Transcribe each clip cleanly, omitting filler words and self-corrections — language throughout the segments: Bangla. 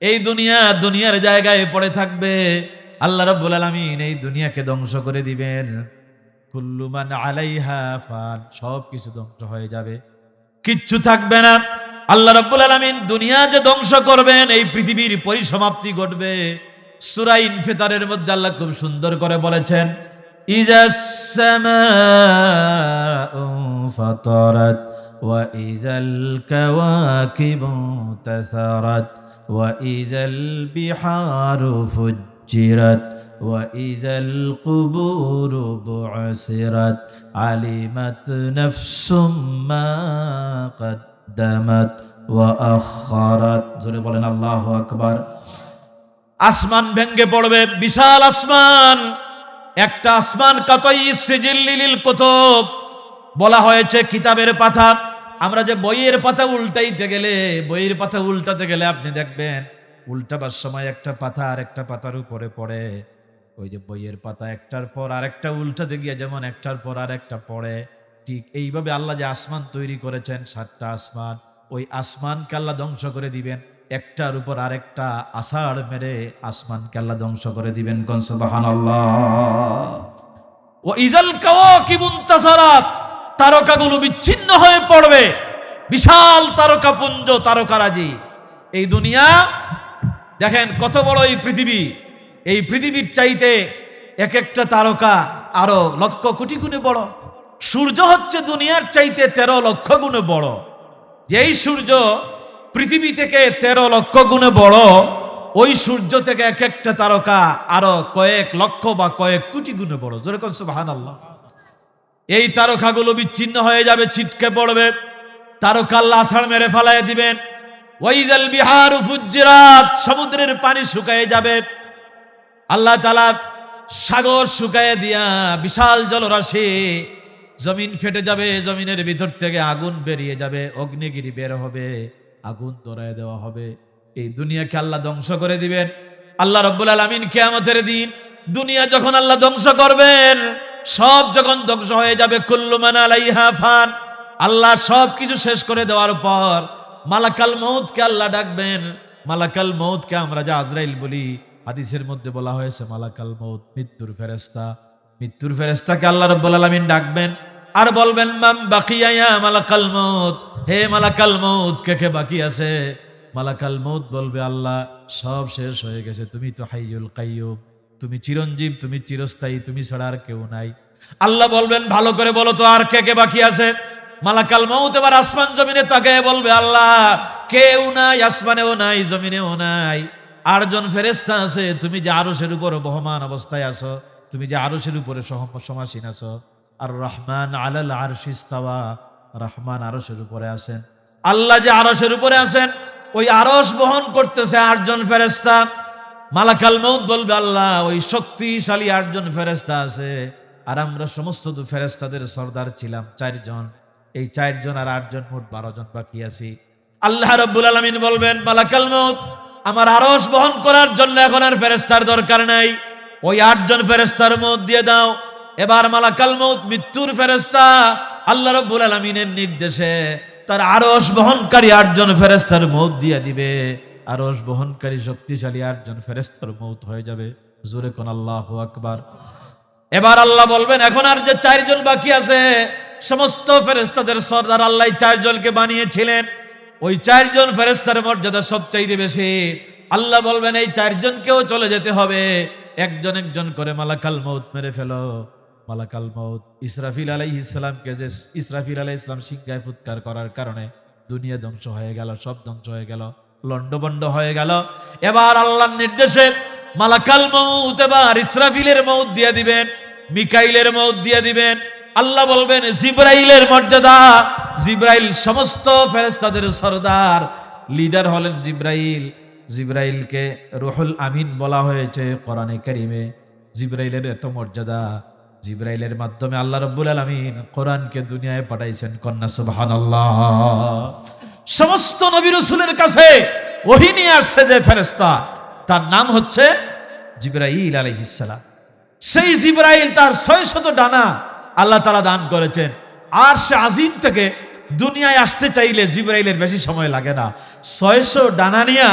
এই দুনিয়ার জায়গায় পড়ে থাকবে। আল্লাহ রাব্বুল আলামিন এই দুনিয়াকে ধ্বংস করে দিবেন। কুল্লু মান আলাইহা ফান, সব কিছু ধ্বংস হয়ে যাবে, কিচ্ছু থাকবে না। আল্লাহ রাব্বুল আলামিন দুনিয়া যে ধ্বংস করবেন, এই পৃথিবীর পরিসমাপ্তি ঘটবে। সূরা ইনফিতারের মধ্যে আল্লাহ খুব সুন্দর করে বলেছেন, ইজাস সামাউ ফাতারাত ওয়া ইজাল কাওয়াকিবু তাসারাত ওয়া ইজাল বিহারু ফুজ্জিরাত ওয়া ইজাল কুবুরু বু'সিরাত আলিমাত নাফসুম মা কদ্দামাত ওয়া আখারাত। জোরে বলেন আল্লাহু আকবার। আসমান ভেঙ্গে পড়বে, বিশাল আসমান, একটা আসমান কাতাই সিজিল্লিল কুতুব, বলা হয়েছে কিতাবের পাতা। আমরা যে বইয়ের পাতা উল্টাতে গেলে আপনি দেখবেন উল্টাবার সময় একটা পাতা আর একটা পাতার উপরে পড়ে। ওই যে বইয়ের পাতা একটার পর আরেকটা উল্টাতে গিয়ে যেমন একটার পর আরেকটা পড়ে, ঠিক এইভাবে আল্লাহ যে আসমান তৈরি করেছেন, 7টা আসমান, ওই আসমানকে আল্লাহ ধ্বংস করে দিবেন। একটার উপর আরেকটা আষাঢ় মেরে আসমানকে আল্লাহ ধ্বংস করে দিবেন। কোন সুবহানাল্লাহ। ওয়া ইজাল কাওয়াকিবু তাসারাত, তারকাগুলো বিচ্ছিন্ন হয়ে পড়বে, বিশাল তারকাপুঞ্জ, তারকারাজি। এই দুনিয়া দেখেন কত বড় এই পৃথিবী, এই পৃথিবীর চাইতে এক একটা তারকা আরো লক্ষ কোটি গুণে বড়। সূর্য হচ্ছে দুনিয়ার চাইতে 13 লক্ষ গুণে বড়। যেই সূর্য পৃথিবী থেকে 13 লক্ষ গুণে বড়, ওই সূর্য থেকে এক একটা তারকা আরো কয়েক লক্ষ বা কয়েক কোটি গুণে বড়। জোরে কোন সুবহানাল্লাহ। এই তারকাগুলো বিচ্ছিন্ন হয়ে যাবে, ছিটকে পড়বে, তারকা আল্লাহ আছাড় মেরে ফেলায় দিবেন। ওয়াইজাল বিহারু ফুজ্জিরাত, সমুদ্রের পানি শুকিয়ে যাবে। আল্লাহ তাআলা সাগর শুকিয়ে দিয়া বিশাল জলরাশি, জমিন ফেটে যাবে, জমিনের ভিতর থেকে আগুন বেরিয়ে যাবে, অগ্নিগিরি বের হবে, আগুন ধরায় দেওয়া হবে। এই দুনিয়াকে আল্লাহ ধ্বংস করে দিবেন। আল্লাহ রাব্বুল আলামিন কিয়ামতের দিন দুনিয়া যখন আল্লাহ ধ্বংস করবেন, সব যখন ধ্বংস হয়ে যাবে, কুল্লু মান আলাইহা ফান, আল্লাহ সব কিছু শেষ করে দেওয়ার পর মালাকাল মউতকে আল্লাহ ডাকবেন। মালাকাল মউতকে আমরা যে আজরাইল বলি, হাদিসের মধ্যে বলা হয়েছে মালাকাল মউত, মৃত্যুর ফেরেশতা। মৃত্যুর ফেরেশতাকে আল্লাহ রাব্বুল আলামিন ডাকবেন আর বলবেন, মাম বাকিয়া ইয়া মালাকাল মউত, হে মালাকাল মউত, কে কে বাকি আছে? মালাকাল মউত বলবে, আল্লাহ সব শেষ হয়ে গেছে, তুমি তো হাইয়ুল কাইয়ুম, তুমি চিরঞ্জীব, তুমি চিরস্থায়ী, তুমি ছাড়া আর কেউ নাই। আল্লাহ বলবেন, ভালো করে বলো তো আর কে কে বাকি আছে? মালাকাল মউত এবার আসমান জমিনে তাকায় বলবে, আল্লাহ কেউ নাই, আসমানেও নাই, জমিনেও নাই। 8 জন ফেরেশতা আছে, তুমি যে আরশের উপর বহমান অবস্থায় আছো, তুমি যে আরশের উপরে সমাসীন আছো। আর রহমান আলাল আরশি ইস্তাওয়া, রহমান আরশের উপরে আছেন। আল্লাহ যে আরশের উপরে আছেন, ওই আরশ বহন করতেছে 8 জন ফেরেশতা। মালাকাল মউত বলবে, আল্লাহ ওই শক্তিশালী 8 জন ফেরেশতা আছে, আর আমরা সমস্ত ফেরেশতাদের সর্দার ছিলাম 4 জন। এই 4 জন আর 8 জন, মোট 12 জন বাকি আছি। আল্লাহ রাব্বুল আলামিন বলবেন, মালাকাল মউত, আমার আরশ বহন করার জন্য এখন আর ফেরেশতার দরকার নাই, ওই 8 জন ফেরেশতার মউত দিয়ে দাও। এবার মালাকাল মউত, মৃত্যুর ফেরেশতা, আল্লাহ রাব্বুল আলামিনের নির্দেশে তার আরশ বহনকারী 8 জন ফেরেশতার মউত দিয়ে দিবে। আরশ বহনকারী শক্তিশালী 8 জন ফেরেশতার মউত হয়ে যাবে। জোরে কোন আল্লাহু আকবার। এবার আল্লাহ বলবেন, এখন আর যে 4 জন বাকি আছে, সমস্ত ফেরেশতাদের সর্দার আল্লাহ 4 জনকে বানিয়েছিলেন, ওই 4 জন ফেরেশতার মর্যাদা সবচাইতে বেশি। আল্লাহ বলবেন, এই 4 জনকেও চলে যেতে হবে, একজন একজন করে মালাকাল মউত মেরে ফেলো। মালাকাল মউত ইসরাফিল আলাইহিস সালামকে, যে ইসরাফিল আলাইহিস সালাম সিংহায় ফুৎকার করার কারণে দুনিয়া ধ্বংস হয়ে গেল, সব ধ্বংস হয়ে গেল, লন্ডভন্ড হয়ে গেল। এবার আল্লাহর নির্দেশে মালাকাল মউত এবার ইসরাফিলের মউত দিয়ে দিবেন, মিকাইলের মউত দিয়ে দিবেন। আল্লাহ বলবেন, জিবরাইলের মর্যাদা, জিবরাইল সমস্ত ফেরেশতাদের সরদার, লিডার হলেন জিবরাইল। জিবরাইলকে রুহুল আমিন বলা হয়েছে কোরআনে কারিমে। জিবরাইলের এত মর্যাদা, জিবরাইলের মাধ্যমে আল্লাহ রাব্বুল আলামিন কোরআনকে দুনিয়ায় পাঠাইছেন। কন্যা সুবহানাল্লাহ। সমস্ত নবী রাসূলের কাছে ওহী নিয়ে আসছে যে ফেরেশতা, তার নাম হচ্ছে জিবরাইল আলাইহিস সালাম। সেই জিবরাইল, তার 600 ডানা আল্লাহ তাআলা দান করেছেন। আরশে আজিম থেকে দুনিয়ায় আসতে চাইলে জিবরাইলের বেশি সময় লাগে না। 600 ডানা নিয়া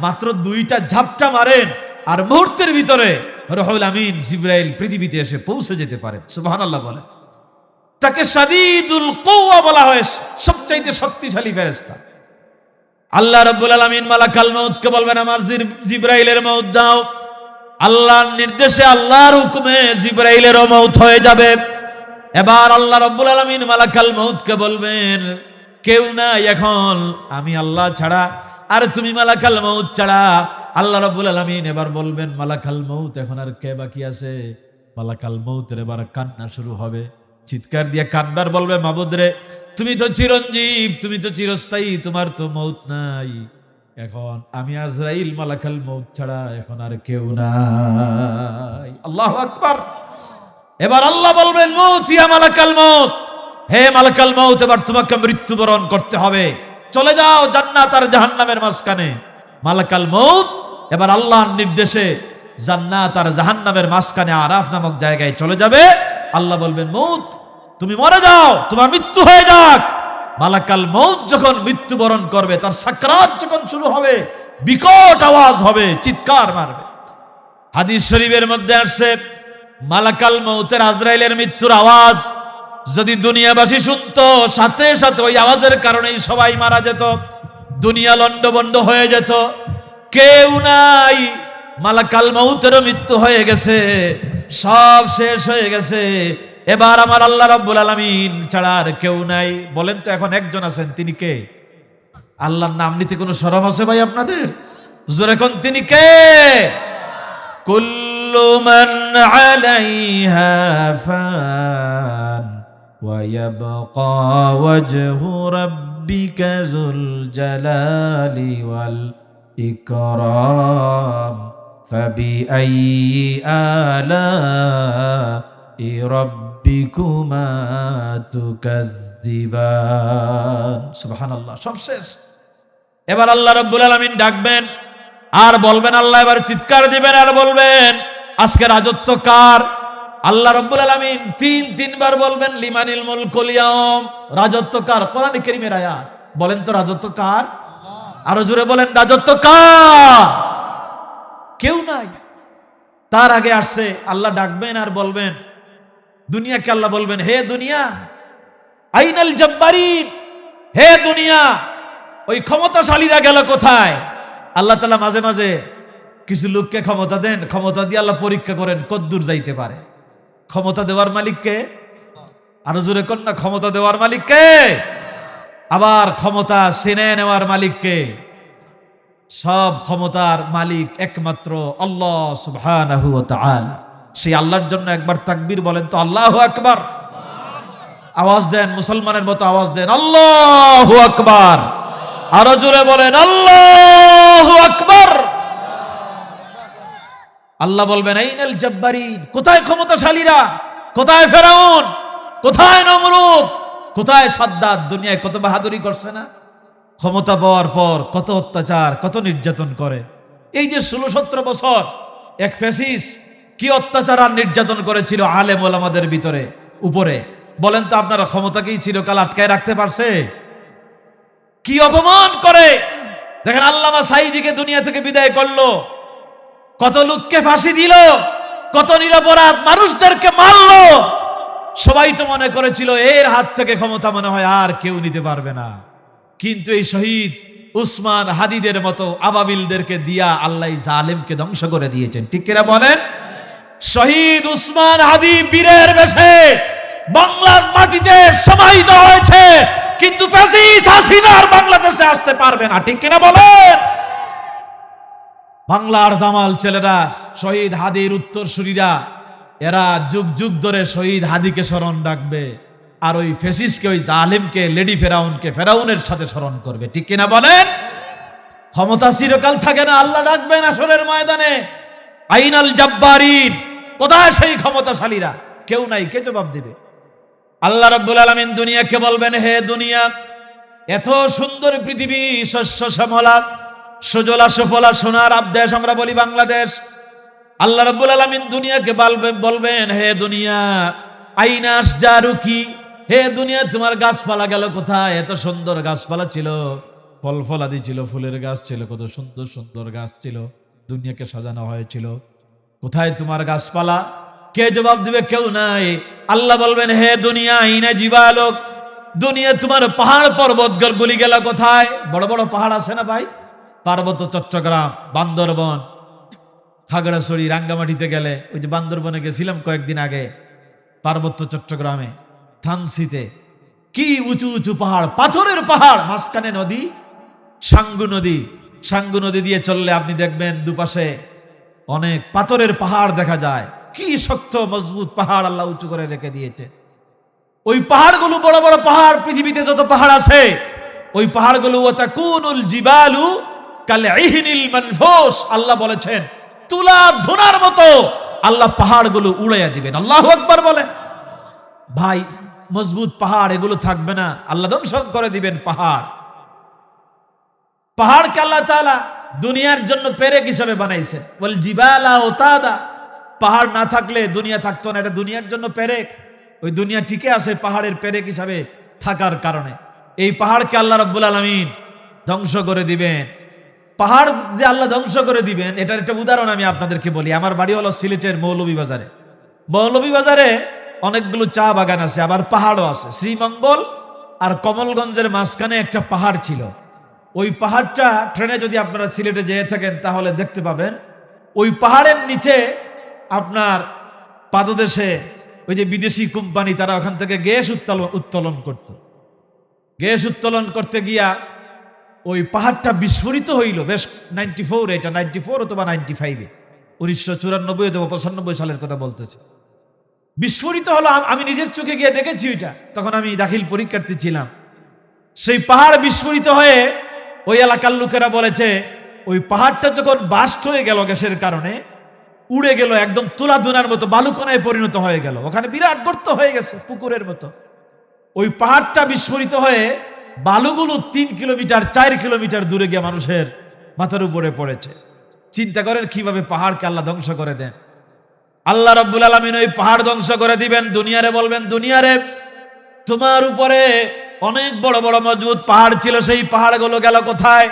মাত্র 2টা ঝাপটা মারেন আর মুহূর্তের ভিতরে রুহুল আমিন জিবরাইল পৃথিবীতে এসে পৌঁছে যেতে পারে। সুবহানাল্লাহ বলে। তাকে শাদীদুল কুওয়া বলা হয়, সবচাইতে শক্তিশালী ফেরেশতা। আল্লাহ রাব্বুল আলামিন মালাকাল মউতকে বলবেন আমার জিবরাইলের মউত দাও। আল্লাহর নির্দেশে আল্লাহর হুকুমে জিবরাইলেরও মউত হয়ে যাবে। এবার আল্লাহ রাব্বুল আলামিন মালাকাল মউতকে বলবেন কেউ নাই এখন আমি আল্লাহ ছাড়া, আর তুমি মালাকাল মউত ছাড়া। আল্লাহ রাব্বুল আলামিন এবার বলবেন মালাকাল মউত এখন আর কে বাকি আছে? মালাকাল মউতের এবার কান্না শুরু হবে, চিৎকার দিয়ে কান্নার বলবে মাবুদ রে, তুমি তো চিরঞ্জীব, তুমি তো চিরস্থায়ী, তোমার তো মউত নাই। এখন আমি আজরাইল মালাকাল মউত ছাড়া এখন আর কেউ নাই। আল্লাহু আকবার। এবার আল্লাহ বলবেন মউত ইয়া মালাকাল মউত, হে মালাকাল মউত এবার তোমাকে মৃত্যুবরণ করতে হবে, চলে যাও জান্নাত আর জাহান্নামের মাঝখানে। মালাকাল মউত এবার আল্লাহর নির্দেশে জান্নাত আর জাহান্নামের মাঝখানে আরাফ নামক জায়গায় চলে যাবে। আল্লাহ বলবেন মউত তুমি মরে যাও, তোমার মৃত্যু হয়ে যাক। মালাকাল মউত যখন মৃত্যুবরণ করবে, তার সাকরাত যখন শুরু হবে, বিকট আওয়াজ হবে, চিৎকার মারবে। হাদিস শরীফের মধ্যে আসছে মালাকাল মউতের আজরাইলের মৃত্যুর আওয়াজ যদি দুনিয়াবাসী শুনতো, সাথে সাথে ওই আওয়াজের কারণেই সবাই মারা যেত, দুনিয়া লন্ডভন্ড হয়ে যেত। কেউ নাই, মালাকাল মউতেরও মৃত্যু হয়ে গেছে, সব শেষ হয়ে গেছে। এবার আমার আল্লাহ রাব্বুল আলামিন ছাড়া আর কেউ নাই। বলেন তো এখন একজন আছেন, তিনি কে? আল্লাহর নাম নিতে কোনো শরম আছে ভাই আপনাদের? জোরে কোন তিনি কে? কুল্লু মান আলাইহা ফান ওয়া ইয়াবকা ওয়াজহু রাব্বিকা যুল জালালি ওয়াল ইকরাম ফাবিআইয়ি আলা'i রাব্বিকুমা তুকাযযিবান। সুবহানাল্লাহ, সব শেষ। এবার আল্লাহ রাব্বুল আলামিন ডাকবেন আর বলবেন, আল্লাহ এবার চিৎকার দিবেন আর বলবেন আজকে রাজত্ব কার? আল্লাহ রাব্বুল আলামিন তিনবার বলবেন লিমানিল মুলকুল ইয়াউম, রাজত্ব কার? কোরআনে কারীমের আয়াত। বলেন তো রাজত্ব কার? আরো জোরে বলেন রাজত্ব কার? কেউ নাই। তার আগে আসছে আল্লাহ ডাকবেন আর বলবেন দুনিয়াকে, আল্লাহ বলবেন হে দুনিয়া আইনাল জব্বারিন, হে দুনিয়া ওই ক্ষমতাশালীরা গেল কোথায়? আল্লাহ তাআলা মাঝে মাঝে কিছু লোককে ক্ষমতা দেন, ক্ষমতা দিয়ে আল্লাহ পরীক্ষা করেন কদ্দূর যাইতে পারে। ক্ষমতা দেওয়ার মালিককে? আরো জোরে কোন না, ক্ষমতা দেওয়ার মালিককে? আবার ক্ষমতা ছিনে নেওয়ার মালিককে? সব ক্ষমতার মালিক একমাত্র আল্লাহ সুবহানাহু ওয়া তাআলা। সেই আল্লাহর জন্য একবার তাকবীর বলেন তো, আল্লাহু আকবার। আওয়াজ দেন, মুসলমানের মতো আওয়াজ দেন, আল্লাহু আকবার। আরো জোরে বলেন আল্লাহু আকবার। আল্লাহ বলবেন আইনাল জব্বারিন, কোথায় ক্ষমতাশালীরা? কোথায় ফেরাউন? কোথায় নমরুদ? কোথায় সাদ্দাত? দুনিয়ায় কত বাহাদুরি করছে না? ক্ষমতা পাওয়ার পর কত অত্যাচার, কত নির্যাতন করে। এই যে 16-17 বছর এক ফ্যাসিস কি অত্যাচার আর নির্যাতন করেছিল আলেম ওলামাদের ভিতরে উপরে। বলেন তো আপনারা ক্ষমতাকেই চিরকাল আটকায় রাখতে পারছে? কি অপমান করে। দেখেন আল্লামা সাঈদীকে দুনিয়া থেকে বিদায় করলো, কত লোককে ফাঁসি দিল, কত নিরপরাধ মানুষদেরকে মারলো। সবাই তো মনে করেছিল এর হাত থেকে ক্ষমতা মনে হয় আর কেউ নিতে পারবে না। কিন্তু এই শহীদ উসমান হাদিদের মতো আবাবিলদেরকে দিয়া আল্লাহ জালেমকে ধ্বংস করে দিয়েছেন। ঠিক কিনা বলেন? শহীদ উসমান হাদি বীরের বেশে বাংলার মাটিতে সমাহিত হয়েছে, কিন্তু ফ্যাসিস্ট হাসিনার বাংলাদেশে আসতে পারবে না। ঠিক কিনা বলেন? বাংলার দামাল ছেলেরা, শহীদ হাদির উত্তরসূরিরা, এরা যুগ যুগ ধরে শহীদ হাদিকে স্মরণ রাখবে, আর ওই ফেসিসকে, ওই জালেমকে, লেডি ফেরাউনকে ফেরাউনের সাথে স্মরণ করবে। ঠিক কিনা বলেন? ক্ষমতা চিরকাল থাকে না। আল্লাহ ডাকবেন আসরের ময়দানে, আইনাল জব্বারিন, কোথায় সেই ক্ষমতাশালীরা? কেউ নাই। কে জবাব দিবে? আল্লাহ রাব্বুল আলামিন দুনিয়াকে বলবেন হে দুনিয়া, এত সুন্দর পৃথিবী, শস্য শ্যামলা, সুজলা সুফলা, সোনার আবদেশ আমরা বলি বাংলাদেশ। আল্লাহ রাব্বুল আলামিন দুনিয়াকে বলবেন হে দুনিয়া, আইনা আশজারুকি, হে দুনিয়া তোমার গাছপালা গেল কোথায়? এত সুন্দর গাছপালা ছিল, ফল ফলাদি ছিল, ফুলের গাছ ছিল, কত সুন্দর সুন্দর গাছ ছিল, দুনিয়াকে সাজানো হয়েছিল, কোথায় তোমার গাছপালা? কে জবাব দিবে? কেউ নাই। আল্লাহ বলবেন, হে দুনিয়া ইনা জিবালোক, দুনিয়া তোমার পাহাড় পর্বত গুলি গেল কোথায়? বড় বড় পাহাড় আছে না ভাই, পার্বত্য চট্টগ্রাম, বান্দরবন, খাগড়াছড়ি, রাঙ্গামাটিতে গেলে, ওই যে বান্দরবনে গেছিলাম কয়েকদিন আগে, পার্বত্য চট্টগ্রামে থানসিতে, কি উঁচু উঁচু পাহাড়, পাথরের পাহাড়, মাঝখানে নদী, সাঙ্গু নদী। সাঙ্গু নদী দিয়ে চললে আপনি দেখবেন দুপাশে অনেক পাথরের পাহাড় দেখা যায়। কি শক্ত মজবুত পাহাড় আল্লাহ উঁচু করে রেখে দিয়েছে। ওই পাহাড়গুলো বড় বড় পাহাড়, পৃথিবীতে যত পাহাড় আছে ওই পাহাড়গুলো ওয়াতাকুনুল জিবালু কালইহনিল মানফুস, আল্লাহ বলেছেন তুলা ধুনার মতো আল্লাহ পাহাড়গুলো উড়াইয়া দিবেন। আল্লাহু আকবার বলেন। ভাই মজবুত পাহাড় এগুলো থাকবে না, আল্লাহ ধ্বংস করে দিবেন পাহাড়। পাহাড়কে আল্লাহ তাআলা দুনিয়ার জন্য পেরেক হিসাবে বানাইছেন। ওয়াল জিবালা উতাদা, পাহাড় না থাকলে দুনিয়া থাকতো না, এটা দুনিয়ার জন্য পেরেক। ওই দুনিয়া টিকে আছে পাহাড়ের পেরেক হিসাবে থাকার কারণে। এই পাহাড়কে আল্লাহ রাব্বুল আলামিন ধ্বংস করে দিবেন। পাহাড় যে আল্লাহ ধ্বংস করে দিবেন এটার একটা উদাহরণ আমি আপনাদেরকে বলি। আমার বাড়ি হলো সিলেটের মৌলভীবাজারে। মৌলভীবাজারে অনেকগুলো চা বাগান আছে, আবার পাহাড়ও আছে। শ্রীমঙ্গল আর কমলগঞ্জের মাঝখানে একটা পাহাড় ছিল। ওই পাহাড়টা ট্রেনে যদি আপনারা সিলেটে যেয়ে থাকেন তাহলে দেখতে পাবেন। ওই পাহাড়ের নিচে আপনার পাদদেশে ওই যে বিদেশি কোম্পানি তারা ওখান থেকে গ্যাস উত্তোলন করত। গ্যাস উত্তোলন করতে গিয়া ওই পাহাড়টা বিস্ফোরিত হইল। বেশ 94, এটা 94 অথবা 95-এ, 1994 অথবা 95 সালের কথা বলতেছে। বিস্ফোরিত হলো, আমি নিজের চোখে গিয়ে দেখেছি ওইটা, তখন আমি দাখিল পরীক্ষার্থী ছিলাম। সেই পাহাড় বিস্ফোরিত হয়ে ওই এলাকার লোকেরা বলেছে ওই পাহাড়টা যখন বাস্ট হয়ে গেল গ্যাসের কারণে, উড়ে গেল, একদম তুলা ধুনার মতো বালুকণায় পরিণত হয়ে গেল। ওখানে বিরাট গর্ত হয়ে গেছে পুকুরের মতো। ওই পাহাড়টা বিস্ফোরিত হয়ে বালুগুলো 3 কিলোমিটার 4 কিলোমিটার দূরে গিয়ে মানুষের মাথার উপরে পড়েছে। চিন্তা করেন কিভাবে পাহাড়কে আল্লাহ ধ্বংস করে দেন। আল্লাহ রাব্বুল আলামিন ওই পাহাড় ধ্বংস করে দিবেন। দুনিয়ারে বলবেন, দুনিয়ারে তোমার উপরে অনেক বড় বড় মজবুত পাহাড় ছিল, সেই পাহাড়গুলো গেল কোথায়?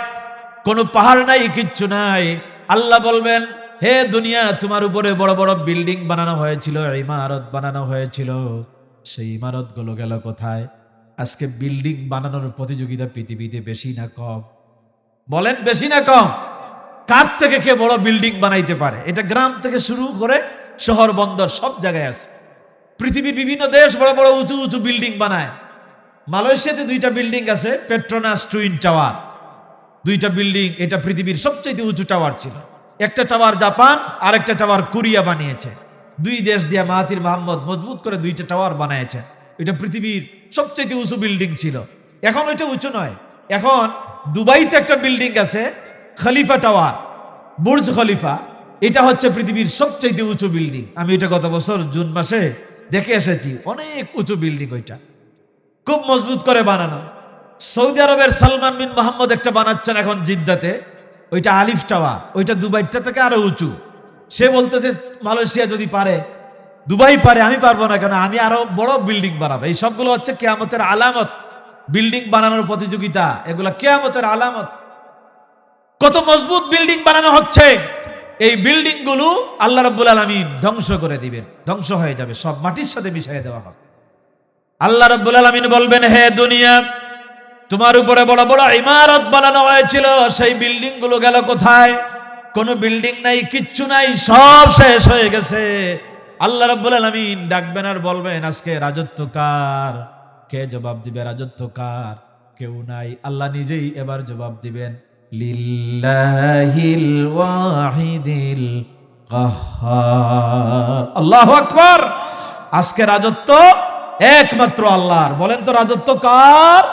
কোনো পাহাড় নাই, কিচ্ছু নাই। আল্লাহ বলবেন, হে দুনিয়া তোমার উপরে বড় বড় বিল্ডিং বানানো হয়েছিল, ইমারত বানানো হয়েছিল, সেই ইমারতগুলো গেল কোথায়? আজকে বিল্ডিং বানানোর প্রতিযোগিতা পৃথিবীতে বেশি না কম? বলেন বেশি না কম? কার থেকে কে বড় বিল্ডিং বানাইতে পারে? এটা গ্রাম থেকে শুরু করে শহর বন্দর সব জায়গায় আছে। পৃথিবীর বিভিন্ন দেশ বড় বড় উঁচু উঁচু বিল্ডিং বানায়। মালয়েশিয়াতে 2টা বিল্ডিং আছে, পেট্রোনাস টুইন টাওয়ার, 2টা বিল্ডিং। এটা পৃথিবীর সবচেয়ে উঁচু টাওয়ার ছিল। একটা টাওয়ার জাপান আর একটা টাওয়ার কোরিয়া বানিয়েছে। 2 দেশ দিয়া মাহাতির মোহাম্মদ মজবুত করে 2টা টাওয়ার বানিয়েছেন। এটা পৃথিবীর সবচেয়ে উঁচু বিল্ডিং ছিল। এখন ওইটা উঁচু নয়, এখন দুবাইতে একটা বিল্ডিং আছে, খলিফা টাওয়ার, বুর্জ খলিফা। এটা হচ্ছে পৃথিবীর সবচেয়ে উঁচু বিল্ডিং। আমি এটা গত বছর জুন মাসে দেখে এসেছি, অনেক উঁচু বিল্ডিং, ওইটা খুব মজবুত করে বানানো। সৌদি আরবের সালমান বিন মোহাম্মদ একটা বানাচ্ছেন এখন জিদ্দাতে, ওইটা আলিফ টাওয়ার, ওইটা দুবাইটা থেকে আরো উঁচু। সে বলতেছে মালয়েশিয়া যদি পারে, দুবাই পারে, আমি পারবো না কেন? আমি আরো বড় বিল্ডিং বানাবো। এই সবগুলো হচ্ছে কিয়ামতের আলামত। বিল্ডিং বানানোর প্রতিযোগিতা, এগুলা কিয়ামতের আলামত। কত মজবুত বিল্ডিং বানানো হচ্ছে। এই বিল্ডিং গুলো আল্লাহ রাব্বুল আলামিন ধ্বংস করে দিবেন, ধ্বংস হয়ে যাবে, সব মাটির সাথে মিশিয়ে দেওয়া হবে। আল্লাহ রাব্বুল আলামিন বলবেন, হে দুনিয়া তোমার উপরে বড় বড় ইমারত বানানো হয়েছিল, সেই বিল্ডিং গুলো গেল কোথায়? কোনো বিল্ডিং নাই, কিচ্ছু নাই, সব শেষ হয়ে গেছে। আল্লাহ রাব্বুল আলামিন ডাকবেন আর বলবেন, আজকে রাজত্ব কার? কে জবাব দিবে রাজত্ব কার? কেউ নাই। আল্লাহ নিজেই এবার জবাব দিবেন, লিল্লাহিল ওয়াহিদিল কাহ্হার। আল্লাহু আকবার। আজকে রাজত্ব একমাত্র আল্লাহর। বলেন তো রাজত্ব কার?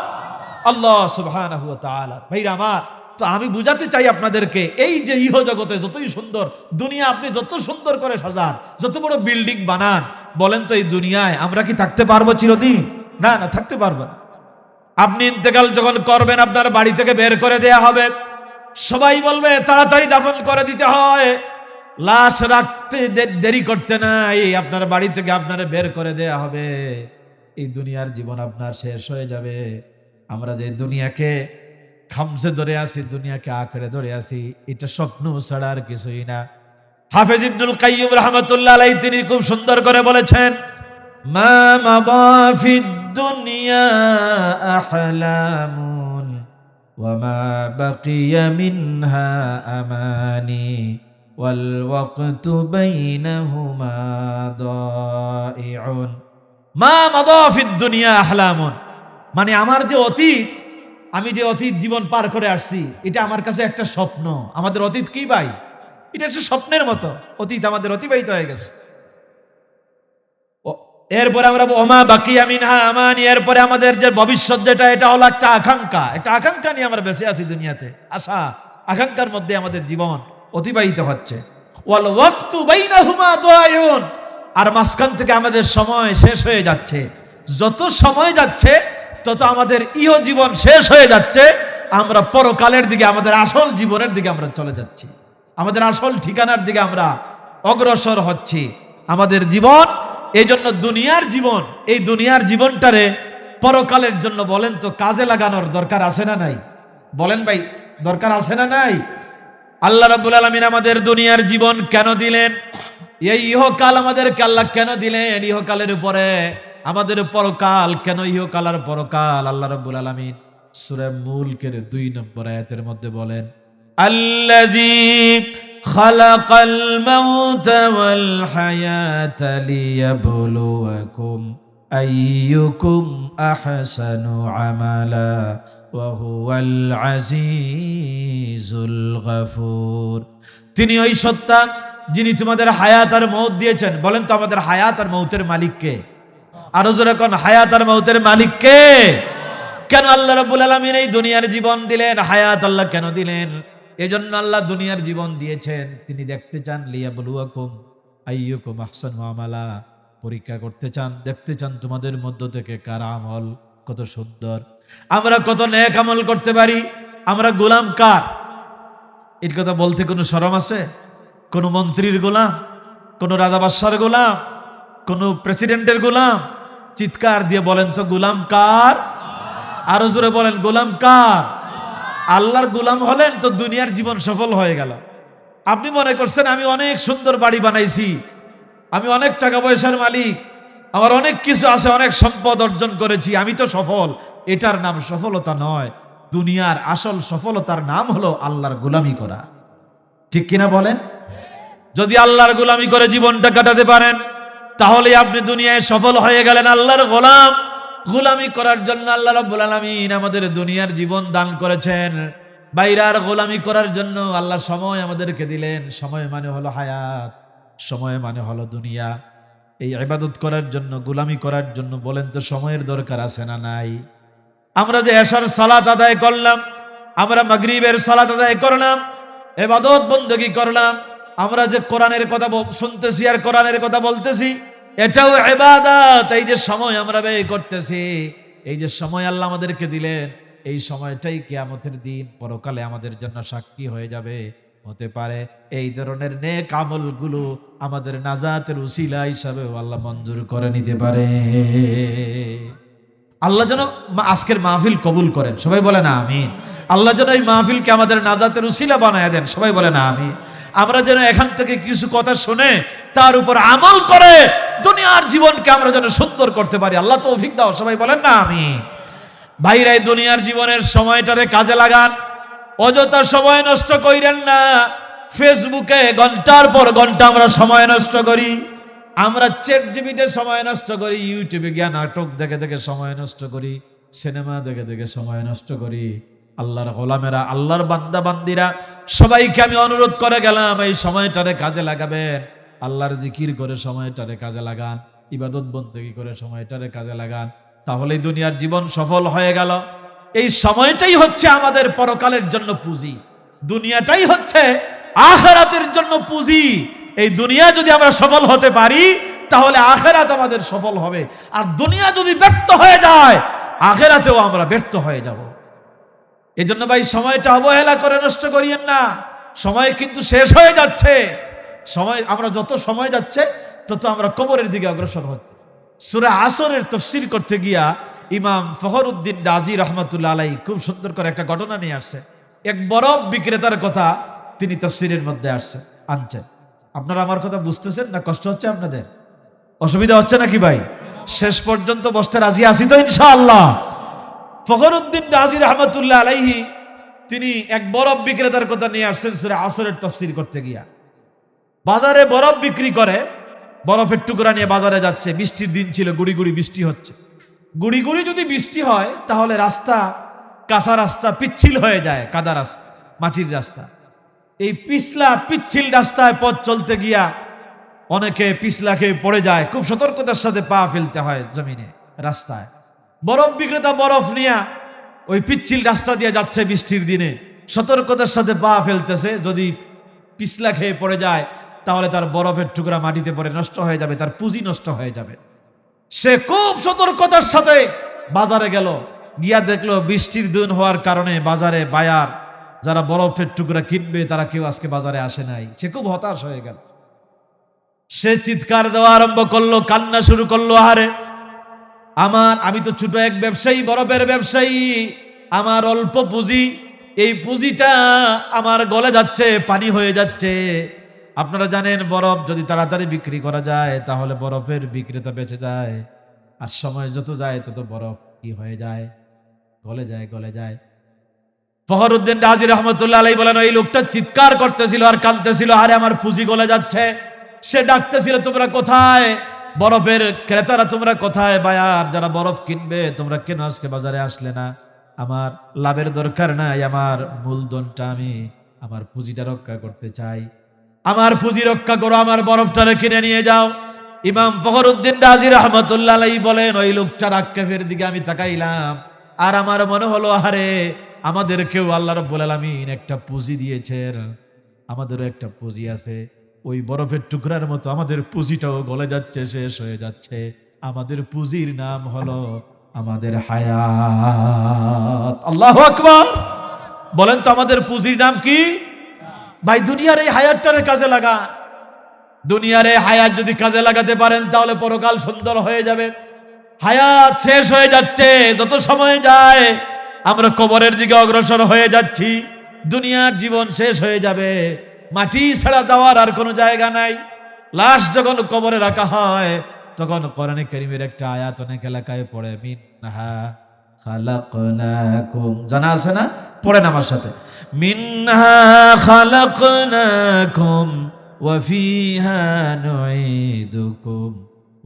আল্লাহ সুবহানাহু ওয়া তাআলা। ভাইরা আমার, তো আমি বুঝাতে চাই আপনাদেরকে, এই যে ইহ জগতে যতই সুন্দর দুনিয়া, আপনি যত সুন্দর করে সাজান, যত বড় বিল্ডিং বানান, বলেন তো এই দুনিয়ায় আমরা কি থাকতে পারবো চিরদিন? না না, থাকতে পারবো না। আপনি ইন্তেকাল যখন করবেন, আপনার বাড়ি থেকে বের করে দেয়া হবে। সবাই বলবে তাড়াতাড়ি দাফন করে দিতে হয়, লাশ রাখতে দেরি করতে নাই, আপনার বাড়ি থেকে আপনারা বের করে দেয়া হবে। এই দুনিয়ার জীবন আপনার শেষ হয়ে যাবে। আমরা যে দুনিয়াকে খামসে ধরে আছি, দুনিয়াকে আঁকড়ে ধরে আছি, এটা স্বপ্ন ছাড়া আর কিছুই না। হাফেজ ইবনুল কাইয়্যিম রাহমাতুল্লাহ আলাইহি তিনি খুব সুন্দর করে বলেছেন, মা মাদা ফিদ দুনিয়া আহলামুন ওয়া মা বাকিয়া মিনহা আমানি ওয়াল ওয়াক্তু বাইনাহুমা দাইউন। মা মাদা ফিদ দুনিয়া আহলামুন, মানে আমার যে অতীত, আমি যে অতীত জীবন পার করে আসছি, এটা আমার কাছে একটা স্বপ্ন। আমাদের অতীত কি ভাই? এটা একটা স্বপ্নের মতো। অতীত আমাদের অতিবাহিত হয়ে গেছে। এরপরে আমরা ওমা বাকিয়া মিনহা আমানি, এরপরে আমাদের যে ভবিষ্যৎ যেটা, এটা হলো একটা আকাঙ্ক্ষা। একটা আকাঙ্ক্ষা নিয়ে আমরা বেঁচে আছি দুনিয়াতে। আশা আকাঙ্ক্ষার মধ্যে আমাদের জীবন অতিবাহিত হচ্ছে। ওয়াল ওয়াক্তু বাইনাহুমা দাইউন, আর মাঝখান থেকে আমাদের সময় শেষ হয়ে যাচ্ছে। যত সময় যাচ্ছে তত আমাদের ইহ জীবন শেষ হয়ে যাচ্ছে। আমরা পরকালের দিকে, আমাদের আসল জীবনের দিকে আমরা চলে যাচ্ছি। আমাদের আসল ঠিকানার দিকে আমরা অগ্রসর হচ্ছি। আমাদের জীবন এই জন্য দুনিয়ার জীবন, এই দুনিয়ার জীবনটারে পরকালের জন্য বলেন তো কাজে লাগানোর দরকার আছে না নাই? বলেন ভাই, দরকার আছে না নাই? আল্লাহ রাব্বুল আলামিন আমাদের দুনিয়ার জীবন কেন দিলেন? এই ইহকাল আমাদেরকে আল্লাহ কেন দিলেন? ইহকালের উপরে আমাদের পরকাল কেন? ইহকাল আর পরকাল আল্লাহ রাব্বুল আলামিন সূরা মুলকের 2 নম্বর আয়াতের মধ্যে বলেন, আল্লাযী খালাকাল মাউতা ওয়াল হায়াতা লিয়াবলুয়াকুম আইয়ুকুম আহসানু আমালা ওয়া হুয়াল আজিজুল গফুর। তিনি ওই সত্তা যিনি তোমাদের হায়াত আর মউত দিয়েছেন। বলেন তো আমাদের হায়াত আর মউতের মালিক কে? আরো জোরে কোন, হায়াত আর মউতের মালিক কে? কেন আল্লাহ রাব্বুল আলামিন এই দুনিয়ার জীবন দিলেন? হায়াত আল্লাহ কেন দিলেন? এজন্য আল্লাহ দুনিয়ার জীবন দিয়েছেন, তিনি দেখতে চান লিয়াবলুয়াকুম আইয়ুকুম আহসানু আমালা, পরীক্ষা করতে চান, দেখতে চান তোমাদের মধ্য থেকে কার আমল কত সুন্দর, আমরা কত নেক আমল করতে পারি, আমরা গোলাম কার। এর কথা বলতে কোনো শরম আছে? কোন মন্ত্রীর গোলাম, কোন রাজা বাদশার গোলাম, কোন প্রেসিডেন্টের গোলাম? চিৎকার দিয়ে বলেন তো গোলাম কার? আরো জোরে বলেন গোলাম কার? আল্লাহর গোলাম হলেন তো দুনিয়ার জীবন সফল হয়ে গেল। আপনি মনে করছেন আমি অনেক সুন্দর বাড়ি বানাইছি, আমি অনেক টাকা পয়সার মালিক, আমার অনেক কিছু আছে, অনেক সম্পদ অর্জন করেছি, আমি তো সফল। এটার নাম সফলতা নয়। দুনিয়ার আসল সফলতার নাম হলো আল্লাহর গোলামি করা। ঠিক কিনা বলেন? যদি আল্লাহর গোলামি করে জীবনটা কাটাতে পারেন, তাহলে আপনি দুনিয়ায় সফল হয়ে গেলেন। আল্লাহর গোলাম, গোলামি করার জন্য আল্লাহ রাব্বুল আলামিন আমাদের দুনিয়ার জীবন দান করেছেন। বাইরার গোলামি করার জন্য আল্লাহ সময় আমাদেরকে দিলেন। সময় মানে হলো হায়াত, সময় মানে হলো দুনিয়া। এই ইবাদত করার জন্য, গোলামি করার জন্য বলেন তো সময়ের দরকার আছে না নাই? আমরা যে এশার সালাত আদায় করলাম, আমরা মাগরিবের সালাত আদায় করলাম, ইবাদত বندگی করলাম, আমরা যে কোরআনের কথা শুনতেছি আর কোরআনের কথা বলতেছি, এটাও ইবাদত। এই যে সময় আমরা ব্যয় করতেছি, এই যে সময় আল্লাহ আমাদেরকে দিলেন, এই সময়টাই কিয়ামতের দিন পরকালে আমাদের জন্য সাক্ষী হয়ে যাবে। হতে পারে এই ধরনের নেক আমলগুলো আমাদের নাজাতের উসিলা হিসাবে আল্লাহ মঞ্জুর করে নিতে পারে। আল্লাহ যেন আজকের মাহফিল কবুল করেন, সবাই বলে না আমিন। আল্লাহ যেন এই মাহফিলকে আমাদের নাজাতের উসিলা বানায় দেন, সবাই বলে না আমিন। আমরা যেন এখান থেকে কিছু কথা শুনে তার উপর আমল করে দুনিয়ার জীবনকে আমরা যেন সুন্দর করতে পারি। আল্লাহ তৌফিক দাও, সবাই বলেন না আমিন। ভাইরা, এই দুনিয়ার জীবনের সময়টারে কাজে লাগান, অযথা সময় নষ্ট কইরেন না। ফেসবুকে ঘন্টার পর ঘন্টা আমরা সময় নষ্ট করি, আমরা চ্যাটজিপিটিতে সময় নষ্ট করি, ইউটিউবে গিয়ে নাটক দেখে দেখে সময় নষ্ট করি, সিনেমা দেখে দেখে সময় নষ্ট করি। আল্লাহর গোলামেরা, আল্লাহর বান্দা বান্দিরা, সবাইকে আমি অনুরোধ করে গেলাম, এই সময়টারে কাজে লাগাবেন। আল্লাহর জিকির করে সময়টারে কাজে লাগান, ইবাদত বন্দেগী করে সময়টারে কাজে লাগান, তাহলেই দুনিয়ার জীবন সফল হয়ে গেল। এই সময়টাই হচ্ছে আমাদের পরকালের জন্য পুঁজি, দুনিয়াটাই হচ্ছে আখিরাতের জন্য পুঁজি। এই দুনিয়া যদি আমরা সফল হতে পারি, তাহলে আখিরাত আমাদের সফল হবে। আর দুনিয়া যদি ব্যর্থ হয়ে যায়, আখিরাতেও আমরা ব্যর্থ হয়ে যাব। এই জন্য ভাই, সময়টা অবহেলা করে নষ্ট করিয়েন না। সময় কিন্তু শেষ হয়ে যাচ্ছে। সময়, আমরা যত সময় যাচ্ছে তত আমরা কবরের দিকে অগ্রসর হচ্ছি। সূরা আসরের তাফসীর করতে গিয়া ইমাম ফখরুদ্দিন রাজি রহমাতুল্লাহ আলাইহি খুব সুন্দর করে একটা ঘটনা নিয়ে আসছে। এক বরফ বিক্রেতার কথা তিনি তাফসীরের মধ্যে আনছেন। আপনারা আমার কথা বুঝতেছেন না? কষ্ট হচ্ছে আপনাদের? অসুবিধা হচ্ছে নাকি ভাই? শেষ পর্যন্ত বসতে রাজি আছি তো ইনশাআল্লাহ? ফখরুদ্দিন রাজি রহমাতুল্লাহ আলাইহি তিনি এক বরফ বিক্রেতার কথা নিয়ে আসছেন সূরা আসরের তাফসীর করতে গিয়া। বাজারে বরফ বিক্রি করে, বরফের টুকরা নিয়ে বাজারে যাচ্ছে। বৃষ্টির দিন ছিল, গুড়ি গুড়ি বৃষ্টি হচ্ছে। গুড়ি গুড়ি যদি বৃষ্টি হয় তাহলে রাস্তা, কাঁচা রাস্তা পিচ্ছিল হয়ে যায়, কাদা রাস্তা, মাটির রাস্তা। এই পিছলা পিচ্ছিল রাস্তায় পথ চলতে গিয়া অনেকে পিছলা খেয়ে পড়ে যায়। খুব সতর্কতার সাথে পা ফেলতে হয় জমিনে, রাস্তায়। বরফ বিক্রেতা বরফ নিয়ে ওই পিচ্ছিল রাস্তা দিয়ে যাচ্ছে বৃষ্টির দিনে, সতর্কতার সাথে পা ফেলতেছে। যদি পিছলা খেয়ে পড়ে যায় তাহলে তার বরফের টুকরা মাটিতে পড়ে নষ্ট হয়ে যাবে, তার পুঁজি নষ্ট হয়ে যাবে। সে খুব সতর্কতার সাথে বাজারে গেল, গিয়া দেখলো বৃষ্টির দিন হওয়ার কারণে বাজারে বায়ার যারা বরফের টুকরা কিনবে তারা কেউ আজকে বাজারে আসে নাই। সে খুব হতাশ হয়ে গেল। সে চিৎকার দেওয়া আরম্ভ করলো, কান্না শুরু করলো, আরে আমি তো ছোট এক ব্যবসায়ী, বরফের ব্যবসায়ী, আমার অল্প পুঁজি, এই পুঁজিটা আমার গলে যাচ্ছে, পানি হয়ে যাচ্ছে। আপনারা জানেন বরফ যদি তাড়াতাড়ি বিক্রি করা যায় তাহলে বরফের বিক্রেতা বেঁচে যায়, আর সময় যত যায় তত বরফ কি হয়ে যায়, গলে যায়, গলে যায়। ফখরুদ্দিন রাজি রহমতুল্লাহ আলাইহি বলেন, ওই লোকটা চিৎকার করতেছিল আর কাঁদতেছিল, আরে আমার পুঁজি গলে যাচ্ছে। সে ডাকতেছিল, তোমরা কোথায় বরফের ক্রেতারা, তোমরা কোথায় বায়ার যারা বরফ কিনবে, তোমরা কেন আজকে বাজারে আসলে না? আমার লাভের দরকার নাই, আমার মূলধনটা আমি, আমার পুঁজিটা রক্ষা করতে চাই, আমার পুঁজি রক্ষা করো, আমার বরফটারে কিনে নিয়ে যাও। ইমাম ফখরুদ্দিন রাজি রহমতুল্লাহ আলাইহি বলেন, ওই লোকটার আক্ষেপের দিকে আমি তাকাইলাম আর আমার মনে হলো, আরে আমাদেরকেও আল্লাহ রাব্বুল আলামিন একটা পুঁজি দিয়েছেন, আমাদেরও একটা পুঁজি আছে। ওই বরফের টুকরার মতো আমাদের পুঁজিটাও গলে যাচ্ছে, শেষ হয়ে যাচ্ছে। আমাদের পুঁজির নাম হলো আমাদের হায়াত। আল্লাহু আকবার! বলেন তো আমাদের পুঁজির নাম কি? ভাই দুনিয়ার এই হায়াতটারে কাজে লাগা। দুনিয়ার এই হায়াত যদি কাজে লাগাতে পারেন তাহলে পরকাল সুন্দর হয়ে যাবে। হায়াত শেষ হয়ে যাচ্ছে, যত সময় যায় আমরা কবরের দিকে অগ্রসর হয়ে যাচ্ছি। দুনিয়ার জীবন শেষ হয়ে যাবে, মাটি ছাড়া যাওয়ার আর কোনো জায়গা নাই। লাশ যখন কবরে রাখা হয় তখন কোরআনে কারীমের একটা আয়াত অনেক এলাকায় পড়ে, মিনহা খালাকনাকুম, জানা আছে না? পড়েন আমার সাথে, মিনহা খালাকনাকুম ওয়া ফিহা নুঈদুকুম